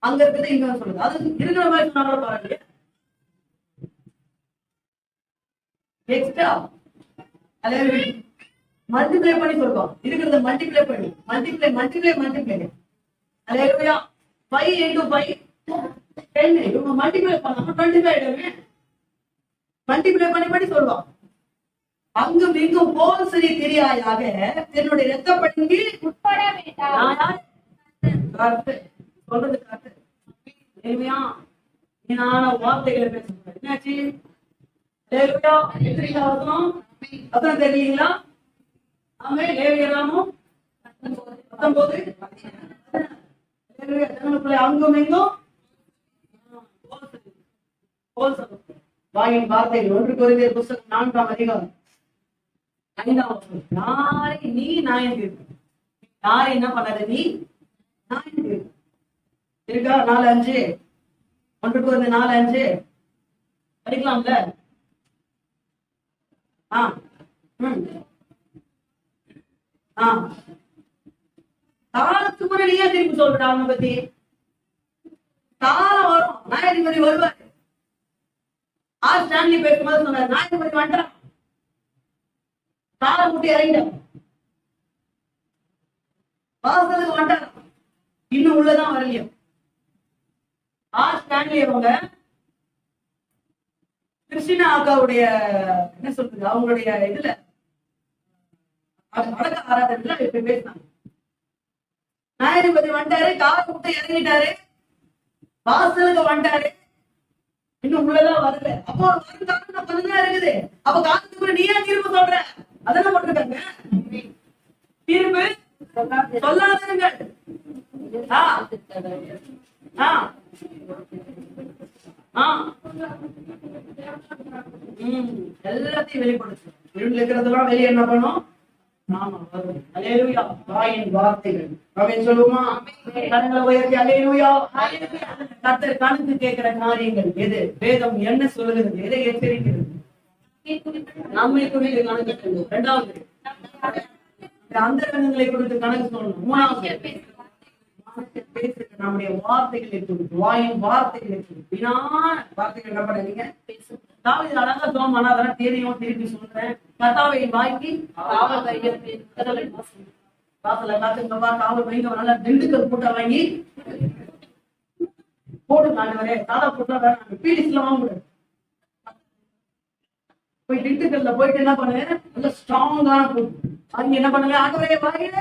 அங்க இருக்குது இங்க சொல்றது. அது இருக்கிற மாதிரி சொன்னாலும் பரவாயில்லையே. எக்ஸ்ட்ரா அதாவது மல்டிப்ளை பண்ணி சொல்றோம். இருக்கிறத மல்டிப்ளை பண்ணி மல்டிப்ளை அல்லேலூயா. 5 into 5 10. இவங்க மல்டிப்ளை பண்ணாம 25 ஆயிடுமே. மல்டிப்ளை பண்ணி சொல்லுவான். அங்கும் இங்கும் போல் சரி தெரியாயாக என்னுடைய ரத்தப்படிக்கு உட்பட வேண்டாம். சொல்றது காத்து எளிமையா வீணான வார்த்தைகளை பேச என்னாச்சு? அப்புறம் தெரியலீங்களா? ஆமே லேவியராமும் 19 அங்கும் இங்கும் வாயின் வார்த்தைகள் 1 கொரிந்தியர் புத்தகம் 4ஆம் அதிகாரம் 5ஆம் வசனம். யாரை நீ நியாயம் தீர்ப்பு? யாரை என்ன பண்ணாத நீ நியாயம் தீர்ப்பு இருக்கா? 4:5 1 கொரிந்தியர் 4:5 படிக்கலாம்ல? காலத்துக்கு முன்னாடி நீயே திருப்பி சொல்ற அவனை பத்தி. காலம் வரும், நாயகபதி வருவாரு. ஸ்டான்லி பேசும்போது சொன்னார், நாயகபதி வந்துட்டான், காலம் விட்டு இறங்கிட்டான், வாசலுக்கு வந்துட்டான், இன்னும் உள்ளதான் வரலையும். ஸ்டான்லி அவங்க கிறிஸ்டினா அக்காவுடைய என்ன சொல்றது, அவங்களுடைய இதுல அடக்க ஆராதனைல இப்ப பேசினாங்க. நாயகபதி வந்துட்டாரு, காலம் விட்டு இறங்கிட்டாரு, வாசலுக்கு வந்துட்டாரு, இன்னும் உள்ளதான் வரல. அப்போ கொஞ்சம் இருக்குது. அப்ப காலத்துக்கு நீ ஏன் தீர்ப்பு சொல்ற? அதெல்லாம் போட்டிருக்காங்க. தீர்ப்பு சொல்லாதீர்கள். எல்லாத்தையும் வெளிப்படுத்து. இருள் இருக்கிறதெல்லாம் வெளியே என்ன பண்ணும்? வாயின் வார்த்தைகள் அவன் சொல்லுமா? கரங்களை உயர்த்தி அல்லேலூயா. கர்த்தர் கணக்கு கேட்கிற காரியங்கள் எது? வேதம் என்ன சொல்லுகிறது? எதை எச்சரிக்கிறது? நம்மை குறித்து கணக்கு சொல்லணும். 2வது அந்த கணங்களை குறித்து கணக்கு சொல்லணும். 3வது நம்முடைய வார்த்தைகளை குறித்து, வாயின் வார்த்தைகளை குறித்து. வீணான வார்த்தைகள் என்ன பண்ணீங்க? தாவீது அழகா சொல்லுவான், ஆனா அதெல்லாம் தெரியும், திருப்பி சொல்றேன். கர்த்தாவை வாய்க்கு காவல் வாசல காத்துங்கப்பா, காவல் வைங்க, நல்லா திண்டுக்கல் கூட்ட வாங்கி போடு. நானவரே தாதா கூட்டா வேணாம், பீடிஸ்ல வாங்க போய் திண்டுக்கல்ல போயிட்டு என்ன பண்ணுங்க, நல்ல ஸ்ட்ராங்கான போட்டு அங்க என்ன பண்ணுங்க, ஆண்டவரே வாயில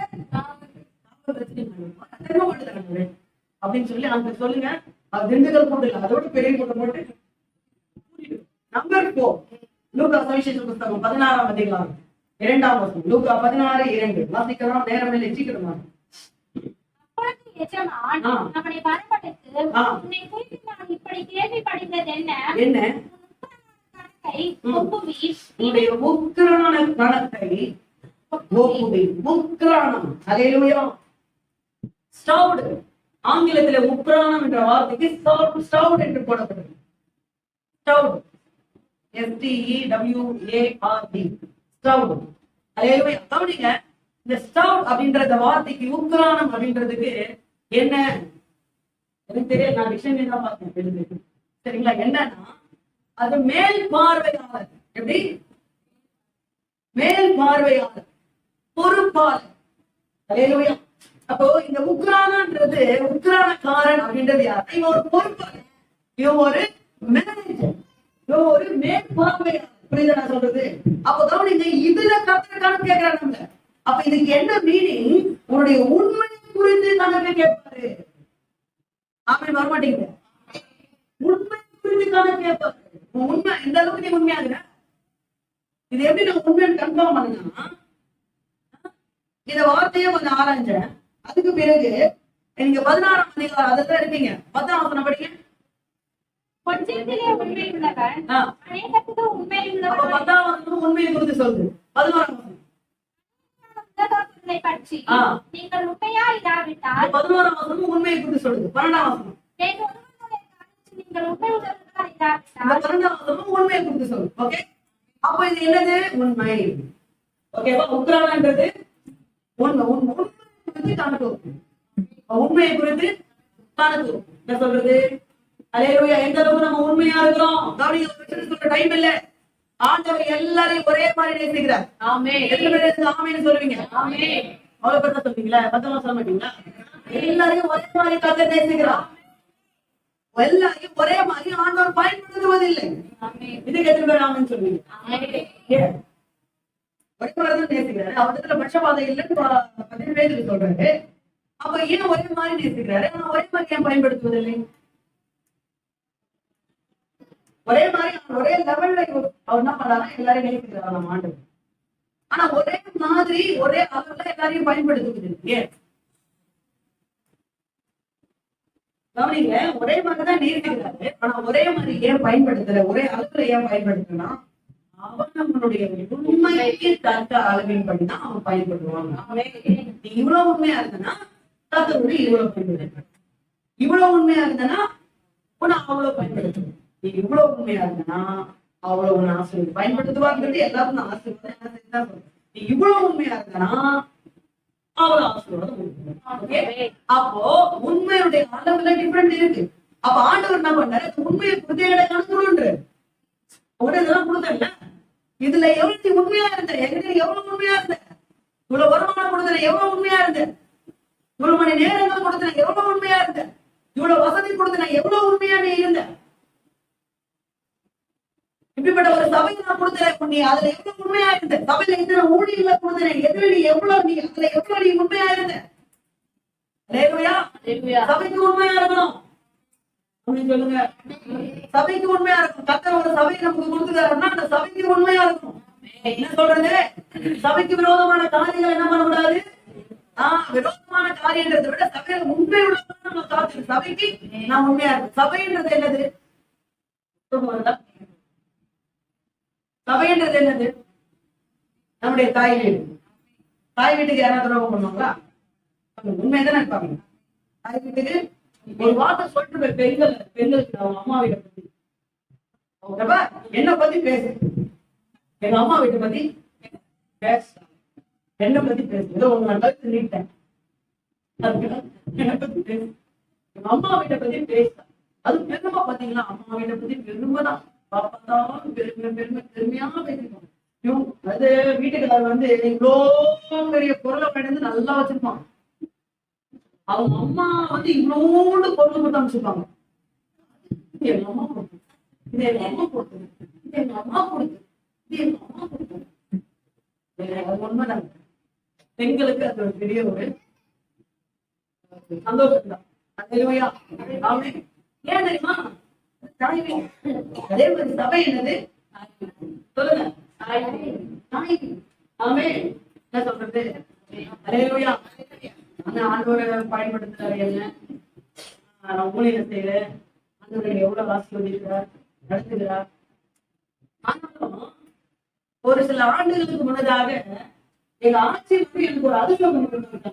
அப்படின்னு சொல்லி அங்க சொல்லுங்க. அது திண்டுக்கல் கூட்டு இல்லை, அதோட பெரிய கூட்டம் போட்டு. நம்பர் 4 லூக்கா சுவிசேஷ புத்தகம் 16ஆம் அதிகாரம் 2ஆம் வசனம். லூக்கா 16:2 வாசிக்கலாம், நேரம் இல்லை, சீக்கிரமா. நம்முடைய வரப்பட்டது உன்னை குறித்து நான் இப்படி கேள்விப்பட்டது என்ன? உன்னுடைய உக்கிரான கணக்கை உக்கிரானம். அல்லேலூயா. ஸ்டவுட், ஆங்கிலத்திலே உக்கிரானம் என்ற வார்த்தைக்கு ஸ்டவுட் என்று போடப்படுது. Stout, STEWARD, Stout. அல்லேலூயா. கவனிங்க, இந்த ஸ்டவ் அப்படின்ற வார்த்தைக்கு உக்கிரானம் அப்படின்றதுக்கு என்ன எனக்கு தெரியல, நான் டிக்ஷனரி தான் பார்த்தேன். சரிங்களா? என்னன்னா அது மேல் பார்வையாளர். எப்படி? மேல் பார்வையாளர், பொறுப்பாளர். அல்லேலூயா. அப்போ இந்த உக்ரானன்றது, உக்ரானக்காரன் அப்படின்றது யார்? இவன் ஒரு பொறுப்பாளர், இவன் ஒரு மேனேஜர், இவன் ஒரு மேல் பார்வையாளர். புரியுதா நான் சொல்றது? அப்போ கவனிங்க, இதுல கர்த்தர் கணக்கு கேட்கிறான் நம்மள. அப்ப இதுக்கு என்ன மீனிங்? உன்னுடைய உண்மை குறித்து கணக்கு கேட்பாரு. ஆமென். வரமாட்டீங்க. உண்மை குறித்து கணக்கு கேட்பாரு. உண்மை எந்த அளவுக்கு நீ உண்மையாகுற? இது எப்படி நான் உண்மைன்னு கன்ஃபார்ம் பண்ணா, இந்த வார்த்தையை கொஞ்சம் ஆராய்ஞ்சேன். அதுக்கு பிறகு நீங்க 16ஆம் அதிகாரம் அதுதான் இருக்கீங்க. 10ஆம் வசனம் படிங்க. கொஞ்சத்திலே உண்மை உள்ளவன் அநேகத்துக்கு உண்மை உள்ளவன். 10ஆம் வசனம் உண்மையை குறித்து சொல்லுது. 11ஆம் வசனம் பற்றி நீங்கள் உண்மையா இல்லாவிட்டால் 11ஆம் வசனம் உண்மையை குறித்து சொல்லுது. 12ஆம் வசனம் நீங்கள் உண்மை உள்ளவர்களா இல்லாவிட்டால் 12ஆம் வசனம் உண்மையை குறித்து சொல்லுது. ஓகே, அப்ப இது என்னது? உண்மை. ஓகேவா? உக்ரானன்றது உண்மை. உண்மை குறித்து கணக்கு, உண்மையை குறித்து கணக்கு. என்ன சொல்றது? அல்லேலூயா. எந்த அளவுக்கு நம்ம உண்மையா இருக்கிறோம்? கவனிங்க, சொல்ற டைம் இல்ல. ஆண்டவர் எல்லாரையும் ஒரே மாதிரி நேசிக்கிறார். எத்தனை பேர் ஆமென்னு சொல்லுவீங்க? அவ்வளவு பேர் தான் சொல்றீங்களா? பத்தமா சொல்ல மாட்டீங்களா? எல்லாரையும் ஒரே மாதிரி கர்த்தர் நேசிக்கிறார். எல்லாரையும் ஒரே மாதிரி ஆண்டவர் பயன்படுத்துவதில்லை. இதுக்கு எத்தனை பேர் ஆமென்னு சொல்லுவீங்க? ஒரே மாதிரிதான் நேசிக்கிறாரு. அவரிடத்துல பட்சபாதம் இல்லைன்னு 10 சொல்றாரு. அப்ப ஏன் ஒரே மாதிரி நேசிக்கிறாரு? ஆனா ஒரே மாதிரி ஏன் பயன்படுத்துவதில்லை? ஒரே மாதிரி ஒரே லெவல்ல அவர் என்ன பண்றாருன்னா எல்லாரையும் நேசிக்கிறார் நம்ம ஆண்டவர். ஆனா ஒரே மாதிரி ஒரே அளவுல எல்லாரையும் பயன்படுத்துவது ஏன்? கவனிங்க, ஒரே மாதிரிதான் நேசிக்கிறாரு. ஆனா ஒரே மாதிரி ஏன் பயன்படுத்தல? ஒரே அளவுல ஏன் பயன்படுத்தனா? அவன் நம்மளுடைய உண்மைக்கு தக்க அளவின்படிதான் அவன் பயன்படுத்துவாங்க. நீ இவ்வளவு உண்மையா இருந்தனா கர்த்தருடைய இவ்வளவு பயன்படுத்த, இவ்வளவு உண்மையா இருந்தனா உன்னை அவ்வளவு பயன்படுத்தணும். நீ இவ்வளவு உண்மையா இருந்தனா அவ்வளவு உன்னை ஆசீர்வாதம் பயன்படுத்துவாங்கிறது எல்லாரும் ஆசீர்வாதம். நீ இவ்வளவு உண்மையா இருந்தனா அவ்வளவு ஆசீர்வாதம். அப்போ உண்மையுடைய அளவுல டிஃபரெண்ட் இருக்கு. அப்ப ஆண்டவர் என்ன பண்ணாரு? உண்மையை புதிய கணக்குன்ற ஒரு இதெல்லாம் கொடுத்தல. இதுல எவ்வளவு நீ உண்மையா இருந்த, எங்க எவ்வளவு உண்மையா இருந்த, இவ்வளவு வருமானம் கொடுத்தன எவ்வளவு உண்மையா இருந்த, இவ்வளவு மணி நேரங்கள் கொடுத்தன எவ்வளவு உண்மையா இருந்த, இவ்வளவு வசதி கொடுத்தன எவ்வளவு உண்மையா நீ இருந்த. இப்படிப்பட்ட ஒரு சபைக்கு நான் கொடுத்தேன், நீ அதுல எவ்வளவு உண்மையா இருந்த. சபையில இத்தனை ஊழியர்களை கொடுத்தேன், எதுல நீ எவ்வளவு, நீ அதுல எவ்வளவு நீ உண்மையா இருந்த. சபைக்கு உண்மையா இருக்கணும் அப்படின்னு சொல்லுங்க. சபைக்கு உண்மையா இருக்கும். கர்த்தர் ஒரு சபையை நமக்கு கொடுத்துட்டாருன்னா அந்த சபைக்கு உண்மையா இருக்கும். என்ன சொல்றது? சபைக்கு விரோதமான காரியங்கள் என்ன பண்ணக்கூடாது? விரோதமான காரியன்றதை விட சபையில உண்மை உள்ளதான் நம்ம காத்து. சபைக்கு நான் உண்மையா இருக்கும். சபைன்றது என்னது? சபைன்றது என்னது? நம்முடைய தாய் வீடு. தாய் வீட்டுக்கு யாராவது துரோகம் பண்ணுவாங்களா? உண்மையதானே இருப்பாங்க. தாய் வீட்டுக்கு ஒரு வார்த்தை சொல்லிட்டு பெண்களுக்கு அவங்க அம்மா வீட்டை பத்தி என்ன பத்தி பேசு, எங்க அம்மா வீட்டை பத்தி பேச, என்ன பத்தி பேசு, ஏதோ உங்க கருத்து நீட்டேன், என்ன பத்தி பேசு, எங்க அம்மா வீட்டை பத்தி பேச. அது பெருமை. பாத்தீங்களா? அம்மா வீட்டை பத்தி பெருமைதான். பாப்பாதான் பெருமையா பேசிருக்கோம். அது வீட்டுக்கு வந்து இவ்வளோ பெரிய பொருளை வந்து நல்லா வச்சிருப்பான். அவங்க அம்மா வந்து இவ்வளோண்டு பொருள் கொடுத்து அமைச்சிருப்பாங்க. இது எங்க அம்மா கொடுத்து, இது எங்க அம்மா கொடுத்தது, இது எங்க அம்மா கொடுத்து, இது எங்க அம்மா கொடுத்தது. உண்மைதான். பெண்களுக்கு அது ஒரு பெரிய ஒரு சந்தோஷம் தான். ஏன் தெரியுமா? தாய் வீடு. அதே மாதிரி சபை என்னது? சொல்லுங்க. ஆமே. என்ன சொல்றது? அல்லேலூயா. ஆண்டவரை பயன்படுத்துறாரு. என்ன நான் ஊழியர் செய்யறேன், ஆண்டவரை எவ்வளவு ஆசீர்வதிக்கிறார், நடத்துகிறார். ஆனாலும் ஒரு சில ஆண்டுகளுக்கு முன்னதாக எங்க ஆட்சிக்கு எனக்கு ஒரு அதிர்ஷ்டம்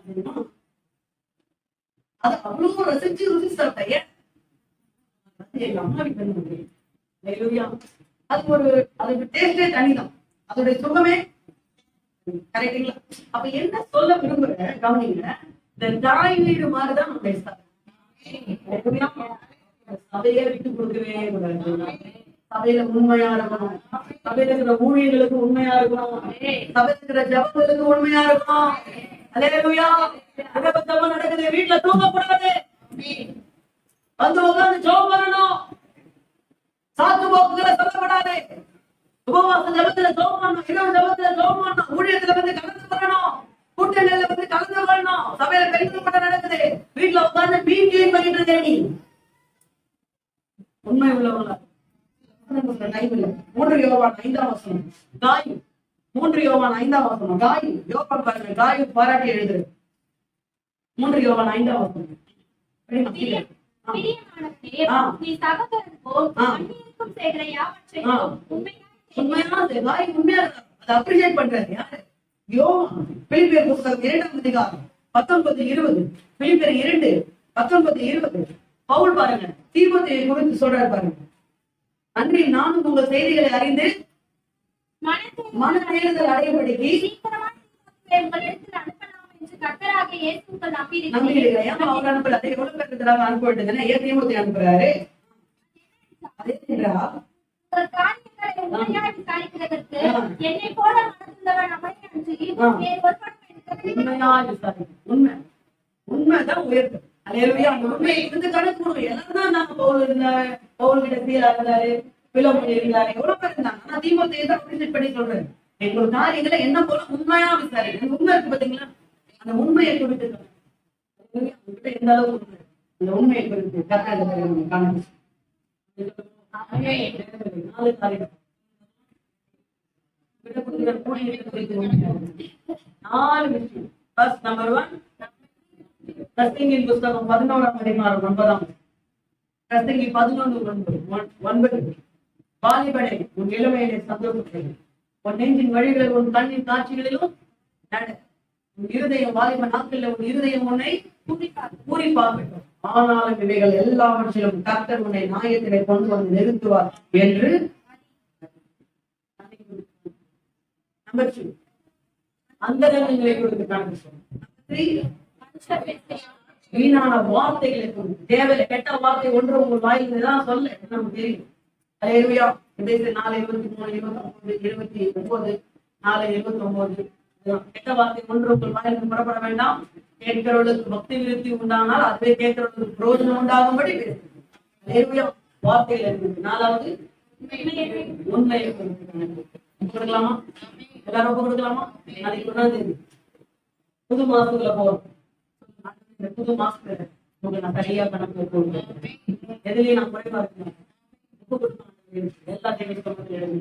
தெரியுமா? அது அவ்வளவு ரசிச்சு ருசி சாப்பிட்டேன். எங்க அம்மா வீட்டு அதுக்கு டேஸ்டே தனிதான். அதோடைய சுகமே கரெக்டுங்களா? அப்ப என்ன சொல்ல விரும்புறேன் கவனிங்க. இந்த தாய் வீடு மாதிரிதான் நம்ம பேசுறோம். சபையை விட்டு கொடுக்கவே கூடாது. சபையில உண்மையா இருக்கணும். சபையில இருக்கிற ஊழியர்களுக்கு உண்மையா இருக்கணும். சபையில இருக்கிற ஜபங்களுக்கு உண்மையா இருக்கணும். அல்லேலூயா. நடக்குது. வீட்டுல தூங்கக்கூடாது. வந்து உட்கார்ந்து ஜெபம் பண்ணணும். சாத்து போக்குகளை சொல்லப்படாது. உபவாச ஜபத்துல ஜெபம் பண்ணணும். இரவு ஜபத்துல ஜெபம் பண்ணணும். ஊழியத்துல வந்து கலந்து கொள்ளணும். கூட்டணியில வந்து கலந்து கொள்ளணும். சபையில பெண்கள் கூட நடக்குது. வீட்டுல உட்கார்ந்து மீன் கிளீன் பண்ணிட்டு தேடி உண்மை உள்ளவங்களா 3 யோவான் 5ஆம் வசனம். காய் 3 யோவான் 5ஆம் வசனம். காய் யோவான் பாருங்க. காய் பாராட்டி எழுதுரு. 3 யோவான் 5ஆம் வசனம். அப்ரிஷியேட் பண்றாரு யாரு? யோவான். பிலிப்பியர் புத்தகம் 2ஆம் அதிகாரம் 19-20. பிலிப்பியர் 2:19-20. பவுல் பாருங்க தீமோத்தேயுவை குறித்து சொல்றாரு பாருங்க. அன்றில் நானும் உங்கள் செய்திகளை அறிந்து மனதேறுதல் அடையபடிக்கு அவர் அனுப்பல. அதை எவ்வளவு பேருக்கு அனுப்பிட்டு ஏன் தீமோத்தேயு அனுப்புறாரு? அதே உண்மையாய் விசாரிக்கிறதற்கு என்னை போல மனதுள்ளவன் அவனை அன்றி வேறு ஒருவனும் இருக்கிறது. உண்மையா விசாரிக்கணும். உண்மைதான் உயர்த்து. அல்லேலூயா. அந்த உண்மையை இருந்து கணக்கு எல்லாரும் தான் நாங்க பவுல்கிட்ட சீலா இருந்தாரு, பிலோமோன் இருந்தாரு, எவ்வளவு பேர் இருந்தாங்க. ஆனா தீமோத்தேயு தான் விசிட் பண்ணி சொல்றாரு, எங்களோட காரியங்களை என்ன போல உண்மையா விசாரிக்கணும். உண்மை இருக்கு பாத்தீங்களா, அந்த உண்மையை குறித்து உங்ககிட்ட எந்த அளவுக்கு உண்மை, அந்த உண்மையை குறித்து கர்த்தர் காண நாலு விஷயம். ஃபர்ஸ்ட் நம்பர் 1, பிரசங்கியின் புஸ்தகம் 11:9. பிரசங்கி 11:9. வாலிபனே, உன் இளமையிலே சந்தோஷப்படு, உன் நெஞ்சின் வழிகளில் உன் கண்ணின் காட்சிகளிலும் நட. உன் இருதயம் வாலிப நாட்களில் உன் இருதயம் உன்னை பூரிப்பாகட்டும். ஆனாலும் இவைகள் எல்லாவற்றிலும் கர்த்தர் உன்னை நியாயத்திலே கொண்டு வந்து நிறுத்துவார் என்று. நம்பர் 2, அந்த நிலை கொடுத்து காண்பிச்சோம். 3, வீணான வார்த்தைகளை தேவையில்லை கெட்ட வார்த்தை ஒன்று உங்கள் வாயில் தான் சொல்ல நமக்கு தெரியும். அல்லேலூயா. 4:23, 29, 4:29 கெட்ட வார்த்தை ஒன்று உங்கள் வாயில் புறப்பட வேண்டாம். கேட்கிறவர்களுக்கு பக்தி விருத்தி உண்டானால் அதுவே கேட்கிறவர்களுக்கு பிரயோஜனம் உண்டாகும்படி பேசுது. அல்லேலூயா. வார்த்தைகள் இருக்குது. 4வது உண்மையை கொடுக்கலாமா? எல்லாரும் கொடுக்கலாமா? நாளைக்கு 1ஆம் தேதி புது மாசத்துக்குள்ள போறோம். இந்த புது மாசத்துல உங்களுக்கு நான் சரியா கணக்கு போடுவேன். எதுலயும் நான் குறைவா இருக்கேன். எல்லாத்தையும் எழுதி